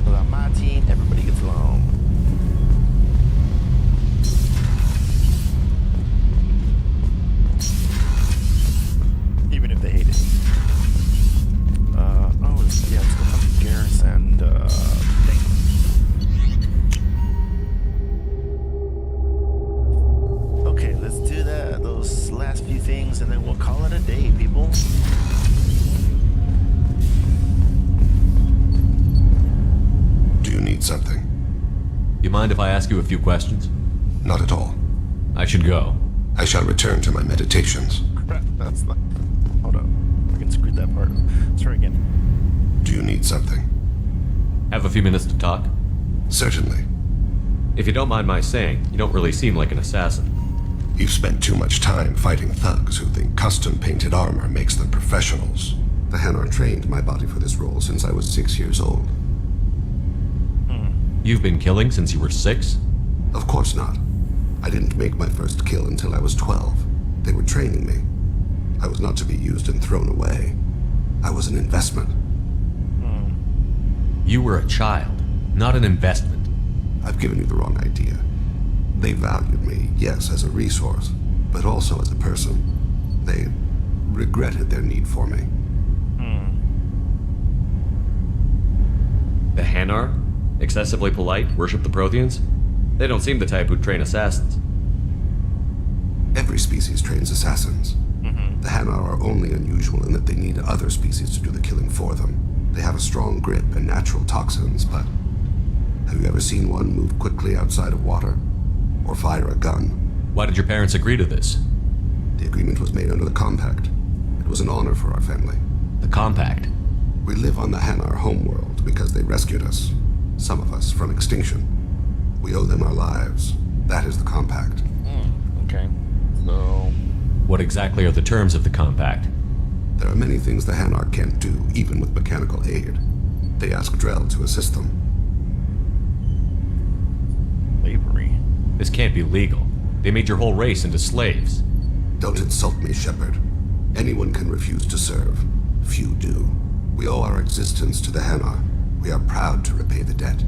So on my team, everybody gets along. Even if they hate it. Yeah, let's go talk to Garrus and thing. Okay, let's do those last few things, and then we'll call it a day, people. Do you need something? You mind if I ask you a few questions? Not at all. I should go. I shall return to my meditations. Crap, that's not... Hold up. I can screw that part. Let's try again. Do you need something? Have a few minutes to talk? Certainly. If you don't mind my saying, you don't really seem like an assassin. You've spent too much time fighting thugs who think custom-painted armor makes them professionals. The Hanar trained my body for this role since I was 6 years old. You've been killing since you were 6? Of course not. I didn't make my first kill until I was 12. They were training me. I was not to be used and thrown away. I was an investment. You were a child, not an investment. I've given you the wrong idea. They valued me, yes, as a resource, but also as a person. They regretted their need for me. The Hanar? Excessively polite, worship the Protheans? They don't seem the type who'd train assassins. Every species trains assassins. The Hanar are only unusual in that they need other species to do the killing for them. They have a strong grip and natural toxins, but have you ever seen one move quickly outside of water? Or fire a gun? Why did your parents agree to this? The agreement was made under the Compact. It was an honor for our family. The Compact? We live on the Hanar homeworld because they rescued us. Some of us from extinction. We owe them our lives. That is the Compact. Okay. So... What exactly are the terms of the Compact? There are many things the Hanar can't do, even with mechanical aid. They ask Drell to assist them. Slavery. This can't be legal. They made your whole race into slaves. Don't insult me, Shepard. Anyone can refuse to serve. Few do. We owe our existence to the Hanar. We are proud to repay the debt.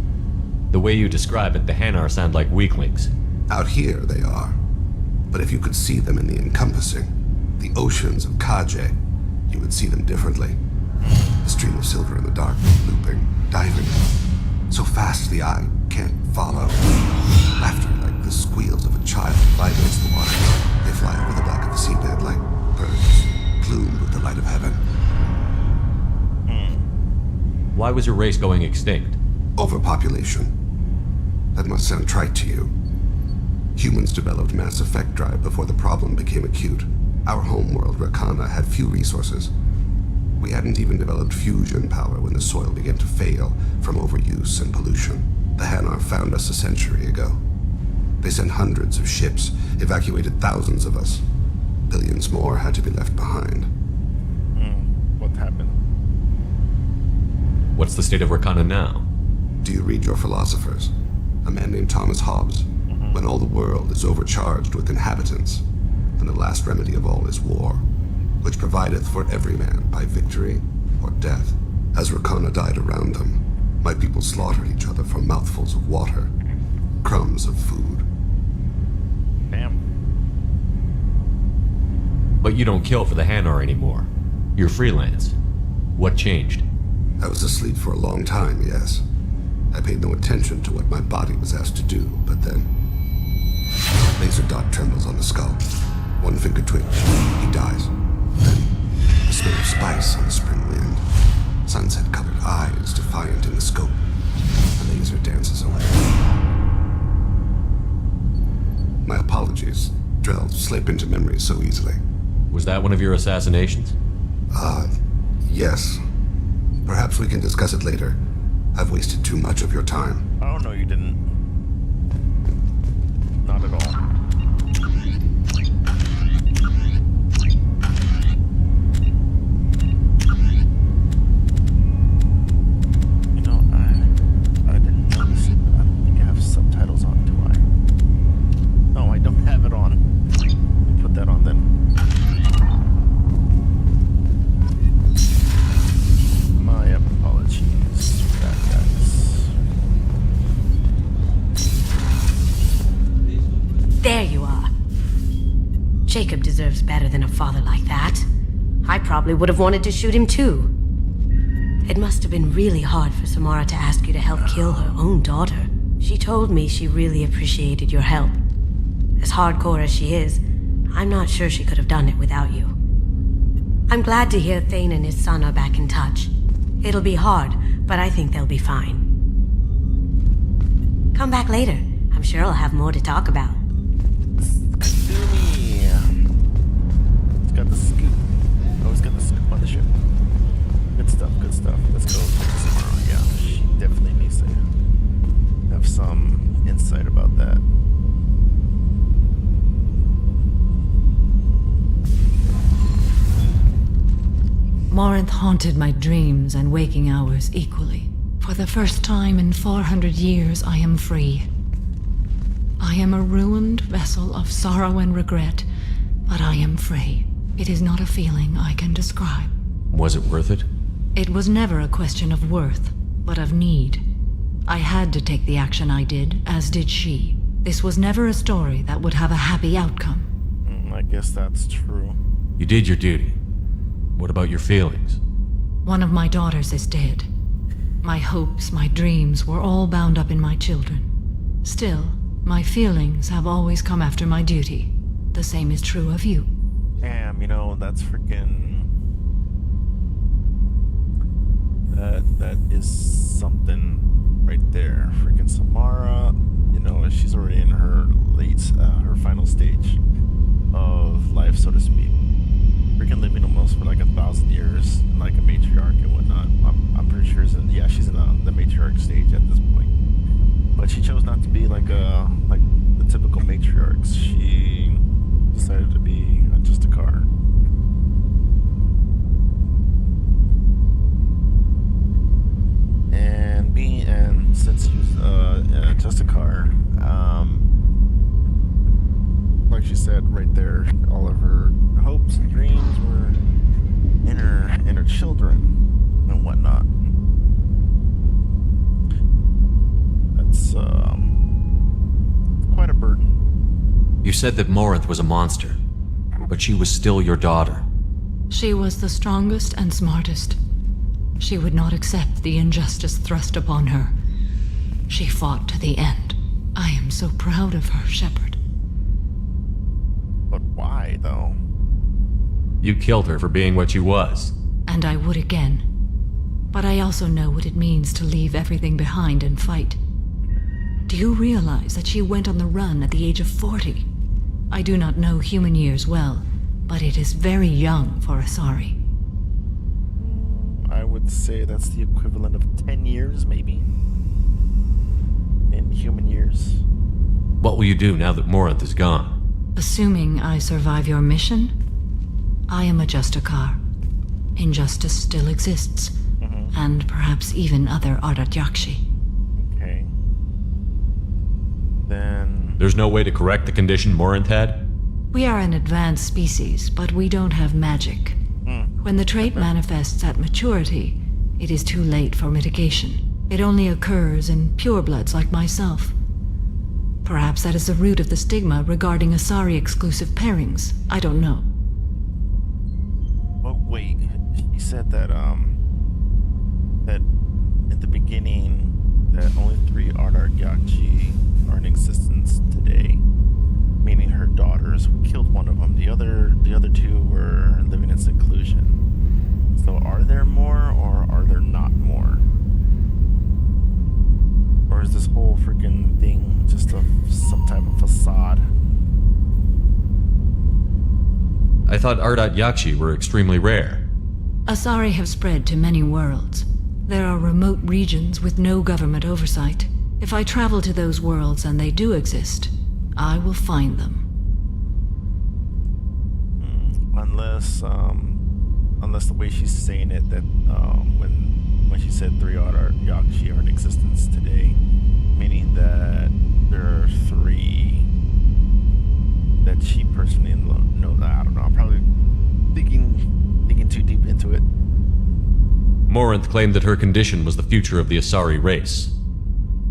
The way you describe it, the Hanar sound like weaklings. Out here, they are. But if you could see them in the encompassing, the oceans of Kaje, you would see them differently. The stream of silver in the dark, looping, diving. So fast the eye can't follow. Laughter like the squeals of a child vibrates the water. They fly over the back of the seabed like birds, plumed with the light of heaven. Why was your race going extinct? Overpopulation. That must sound trite to you. Humans developed mass effect drive before the problem became acute. Our homeworld, Rakana, had few resources. We hadn't even developed fusion power when the soil began to fail from overuse and pollution. The Hanar found us a century ago. They sent hundreds of ships, evacuated thousands of us. Billions more had to be left behind. What happened? What's the state of Rakana now? Do you read your philosophers? A man named Thomas Hobbes. When all the world is overcharged with inhabitants, then the last remedy of all is war, which provideth for every man by victory or death. As Rakana died around them, my people slaughtered each other for mouthfuls of water, crumbs of food. Damn. But you don't kill for the Hanar anymore. You're freelance. What changed? I was asleep for a long time, yes. I paid no attention to what my body was asked to do, but then... Laser dot trembles on the skull. One finger twitch. He dies. Then, the smell of spice on the spring wind. Sunset-colored eyes defiant in the scope. The laser dances away. My apologies. Drell slip into memory so easily. Was that one of your assassinations? Yes. Perhaps we can discuss it later. I've wasted too much of your time. Oh, no, you didn't. Not at all. You know, I didn't notice it, but I don't think I have subtitles on, do I? No, I don't have it on. Let me put that on then. Jacob deserves better than a father like that. I probably would have wanted to shoot him too. It must have been really hard for Samara to ask you to help kill her own daughter. She told me she really appreciated your help. As hardcore as she is, I'm not sure she could have done it without you. I'm glad to hear Thane and his son are back in touch. It'll be hard, but I think they'll be fine. Come back later. I'm sure I'll have more to talk about. It's got the scoop. Always got the scoop on the ship. Good stuff, good stuff. Let's go talk to Samara. Yeah, she definitely needs to have some insight about that. Morinth haunted my dreams and waking hours equally. For the first time in 400 years, I am free. I am a ruined vessel of sorrow and regret, but I am free. It is not a feeling I can describe. Was it worth it? It was never a question of worth, but of need. I had to take the action I did, as did she. This was never a story that would have a happy outcome. I guess that's true. You did your duty. What about your feelings? One of my daughters is dead. My hopes, my dreams were all bound up in my children. Still, my feelings have always come after my duty. The same is true of you. Damn, you know, that's freaking... That is something right there. Freaking Samara, you know, she's already in her her final stage of life, so to speak. Freaking living almost for like 1,000 years, like a matriarch and whatnot. I'm pretty sure she's in the matriarch stage at this point. But she chose not to be like the typical matriarchs. She decided to be just a car. And since she was just a car, like she said right there, all of her hopes and dreams were in her children and whatnot. That's quite a burden. You said that Morinth was a monster, but she was still your daughter. She was the strongest and smartest. She would not accept the injustice thrust upon her. She fought to the end. I am so proud of her, Shepard. But why, though? You killed her for being what she was. And I would again. But I also know what it means to leave everything behind and fight. Do you realize that she went on the run at the age of 40? I do not know human years well, but it is very young for Asari. I would say that's the equivalent of 10 years, maybe. In human years. What will you do now that Morinth is gone? Assuming I survive your mission, I am a Justicar. Injustice still exists, and perhaps even other Ardat Yakshi. Okay. Then... There's no way to correct the condition Morinth had? We are an advanced species, but we don't have magic. When the trait manifests at maturity, it is too late for mitigation. It only occurs in purebloods like myself. Perhaps that is the root of the stigma regarding Asari-exclusive pairings. I don't know. But wait, you said that, that at the beginning, that only 3 Ardat Yakshi are in existence today. Meaning her daughters killed one of them. The other 2 were living in seclusion. So are there more, or are there not more? Or is this whole freaking thing just some type of facade? I thought Ardat Yakshi were extremely rare. Asari have spread to many worlds. There are remote regions with no government oversight. If I travel to those worlds and they do exist, I will find them. Unless the way she's saying it, that when she said 3 Ardat Yakshi are in existence today, meaning that there are 3 that she personally knows. I don't know. I'm probably thinking too deep into it. Morinth claimed that her condition was the future of the Asari race.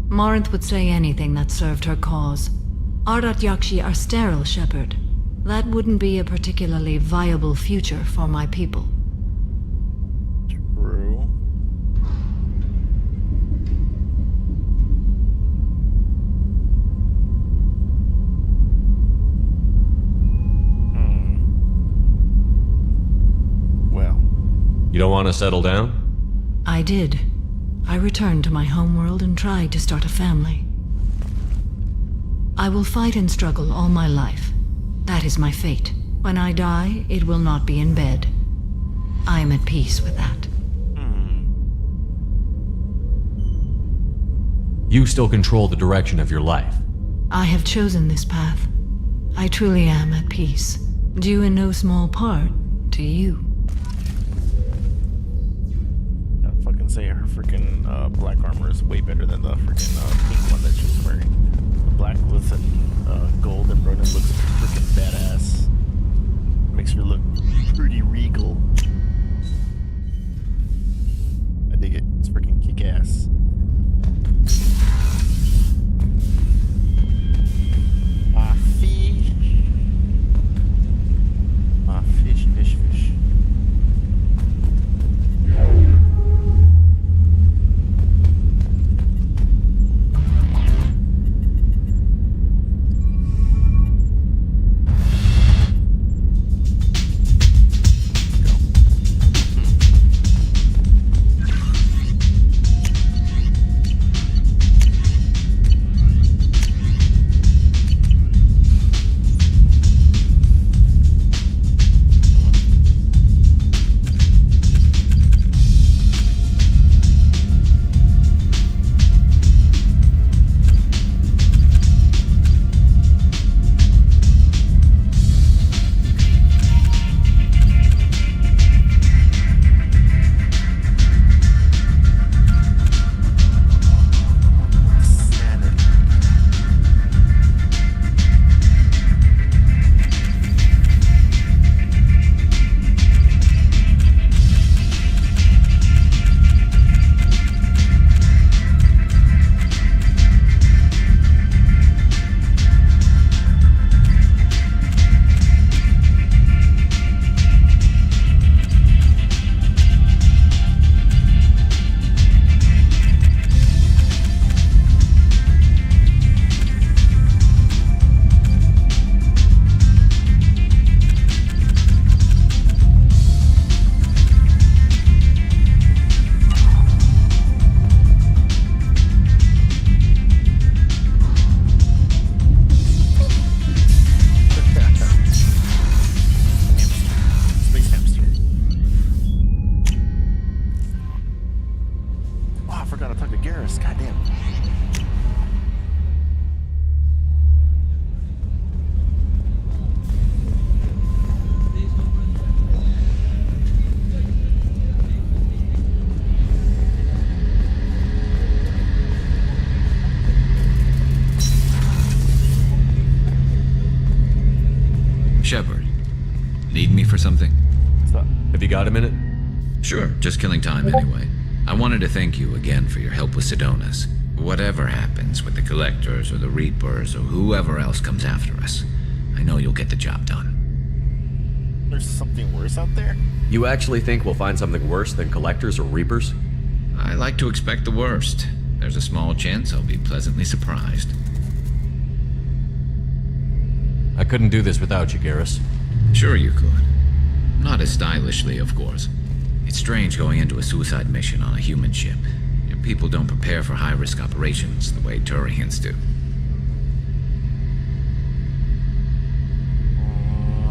Morinth would say anything that served her cause. Ardat Yakshi are sterile, Shepard. That wouldn't be a particularly viable future for my people. True. Well. You don't want to settle down? I did. I returned to my homeworld and tried to start a family. I will fight and struggle all my life. That is my fate. When I die, it will not be in bed. I am at peace with that. You still control the direction of your life. I have chosen this path. I truly am at peace. Due in no small part to you. I'd fucking say her freaking black armor is way better than the freaking pink one that she was wearing. The black with gold embroidered looks freaking badass. Makes her look pretty regal. I dig it. It's freaking kick ass. Fish. Shepard, need me for something? Have you got a minute? Sure, just killing time anyway. I wanted to thank you again for your help with Sedona's. Whatever happens with the Collectors or the Reapers or whoever else comes after us, I know you'll get the job done. There's something worse out there? You actually think we'll find something worse than Collectors or Reapers? I like to expect the worst. There's a small chance I'll be pleasantly surprised. I couldn't do this without you, Garrus. Sure you could. Not as stylishly, of course. It's strange going into a suicide mission on a human ship. Your people don't prepare for high-risk operations the way Turians do.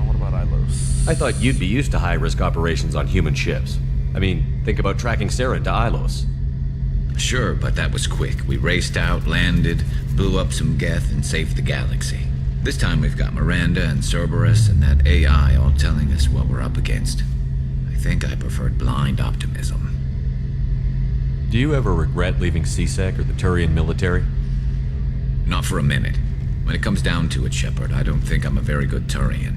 What about Ilos? I thought you'd be used to high-risk operations on human ships. I mean, think about tracking Saren to Ilos. Sure, but that was quick. We raced out, landed, blew up some Geth, and saved the galaxy. This time we've got Miranda and Cerberus and that AI all telling us what we're up against. I think I preferred blind optimism. Do you ever regret leaving CSEC or the Turian military? Not for a minute. When it comes down to it, Shepard, I don't think I'm a very good Turian.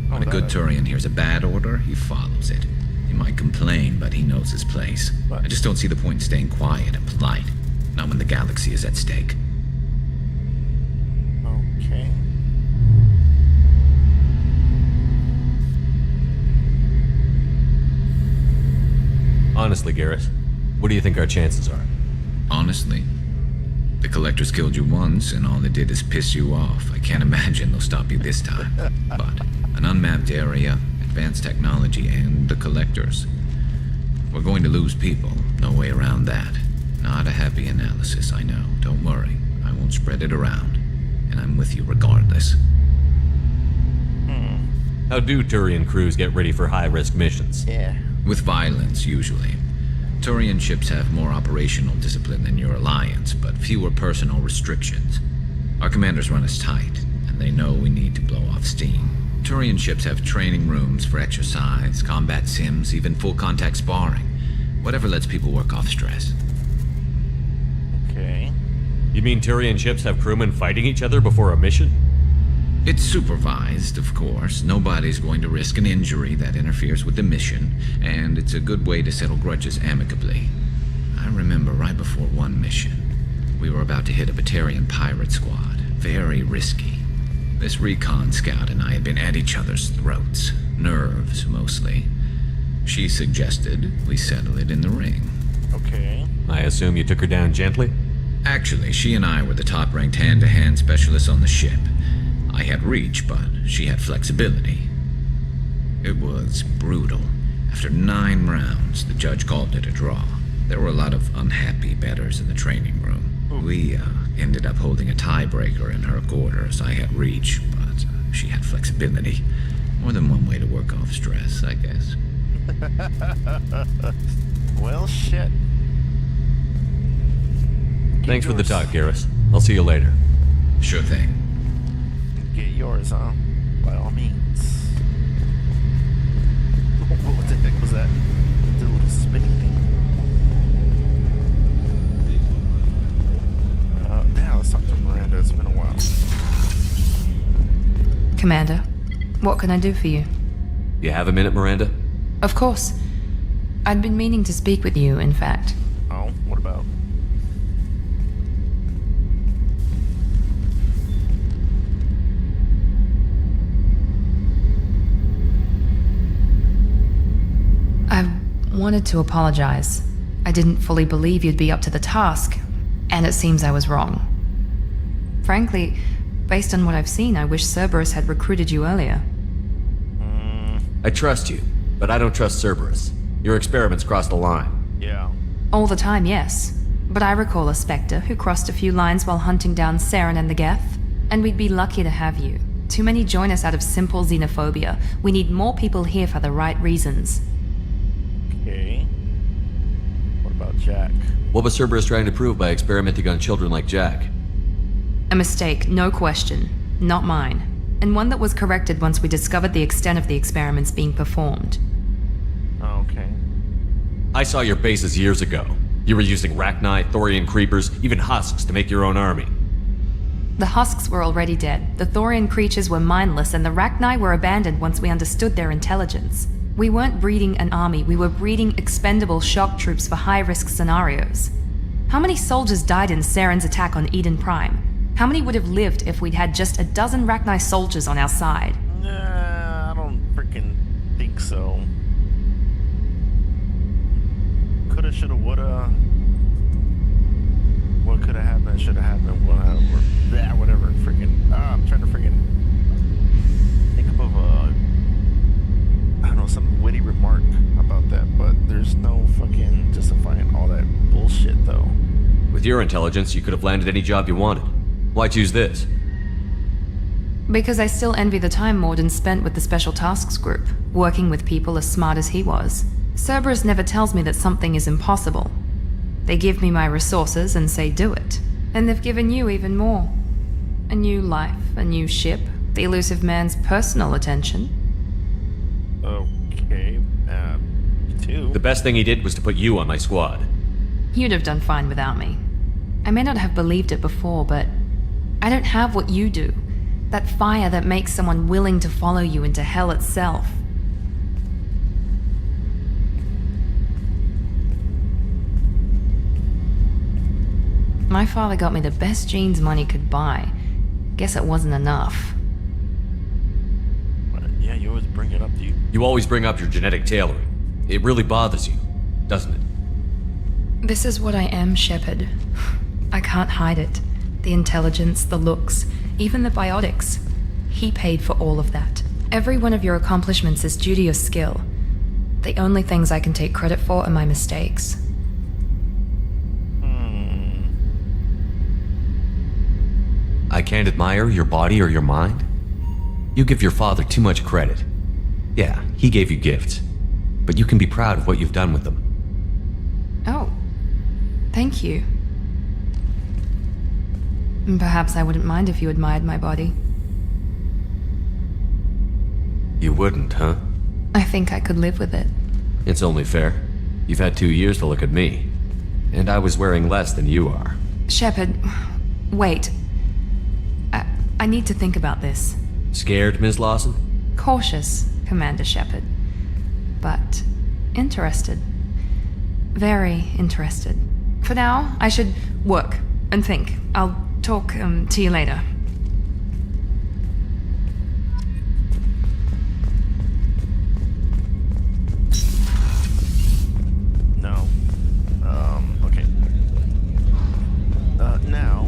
When a good Turian hears a bad order, he follows it. He might complain, but he knows his place. I just don't see the point in staying quiet and polite. Not when the galaxy is at stake. Okay. Honestly, Garrus, what do you think our chances are? Honestly, the Collectors killed you once, and all they did is piss you off. I can't imagine they'll stop you this time. But an unmapped area, advanced technology, and the Collectors. We're going to lose people. No way around that. Not a happy analysis, I know. Don't worry. I won't spread it around. And I'm with you regardless. How do Turian crews get ready for high-risk missions? With violence, usually. Turian ships have more operational discipline than your alliance, but fewer personal restrictions. Our commanders run us tight, and they know we need to blow off steam. Turian ships have training rooms for exercise, combat sims, even full-contact sparring. Whatever lets people work off stress. Okay. You mean Turian ships have crewmen fighting each other before a mission? It's supervised, of course. Nobody's going to risk an injury that interferes with the mission, and it's a good way to settle grudges amicably. I remember right before one mission, we were about to hit a Batarian pirate squad. Very risky. This recon scout and I had been at each other's throats. Nerves, mostly. She suggested we settle it in the ring. Okay. I assume you took her down gently? Actually, she and I were the top-ranked hand-to-hand specialists on the ship. I had reach, but she had flexibility. It was brutal. After 9 rounds, the judge called it a draw. There were a lot of unhappy bettors in the training room. We ended up holding a tiebreaker in her quarters. I had reach, but she had flexibility. More than one way to work off stress, I guess. Well, shit. Thanks for the talk, Garrus. I'll see you later. Sure thing. Get yours, huh? By all means. What the heck was that? The little spinning thing. Yeah, let's talk to Miranda. It's been a while. Commander, what can I do for you? You have a minute, Miranda? Of course. I'd been meaning to speak with you, in fact. Oh, what about? I wanted to apologize. I didn't fully believe you'd be up to the task, and it seems I was wrong. Frankly, based on what I've seen, I wish Cerberus had recruited you earlier. I trust you, but I don't trust Cerberus. Your experiments crossed the line. Yeah. All the time, yes. But I recall a Spectre who crossed a few lines while hunting down Saren and the Geth, and we'd be lucky to have you. Too many join us out of simple xenophobia. We need more people here for the right reasons. Okay. What about Jack? What was Cerberus trying to prove by experimenting on children like Jack? A mistake, no question. Not mine. And one that was corrected once we discovered the extent of the experiments being performed. Okay. I saw your bases years ago. You were using Rachni, Thorian creepers, even husks to make your own army. The husks were already dead, the Thorian creatures were mindless, and the Rachni were abandoned once we understood their intelligence. We weren't breeding an army, we were breeding expendable shock troops for high-risk scenarios. How many soldiers died in Saren's attack on Eden Prime? How many would have lived if we'd had just a dozen Rachni soldiers on our side? Nah, I don't freaking think so. Coulda, shoulda, woulda. What coulda happened, shoulda happened, whatever. Freaking. I'm trying to freaking think of I don't know, some witty remark about that, but there's no fucking justifying all that bullshit, though. With your intelligence, you could have landed any job you wanted. Why choose this? Because I still envy the time Morden spent with the Special Tasks Group, working with people as smart as he was. Cerberus never tells me that something is impossible. They give me my resources and say do it. And they've given you even more. A new life, a new ship, the elusive man's personal attention. Okay, too. The best thing he did was to put you on my squad. You'd have done fine without me. I may not have believed it before, but I don't have what you do. That fire that makes someone willing to follow you into hell itself. My father got me the best jeans money could buy. Guess it wasn't enough. Yeah, you always bring it up, dude. You always bring up your genetic tailoring. It really bothers you. doesn't it? This is what I am, Shepard. I can't hide it. The intelligence, the looks, even the biotics. He paid for all of that. Every one of your accomplishments is due to your skill. The only things I can take credit for are my mistakes. I can't admire your body or your mind? You give your father too much credit. Yeah, he gave you gifts. But you can be proud of what you've done with them. Oh. Thank you. Perhaps I wouldn't mind if you admired my body. You wouldn't, huh? I think I could live with it. It's only fair. You've had 2 years to look at me. And I was wearing less than you are. Shepard, wait. I need to think about this. Scared, Ms. Lawson? Cautious, Commander Shepard. But interested. Very interested. For now, I should work and think. I'll talk to you later. No. Okay. Now,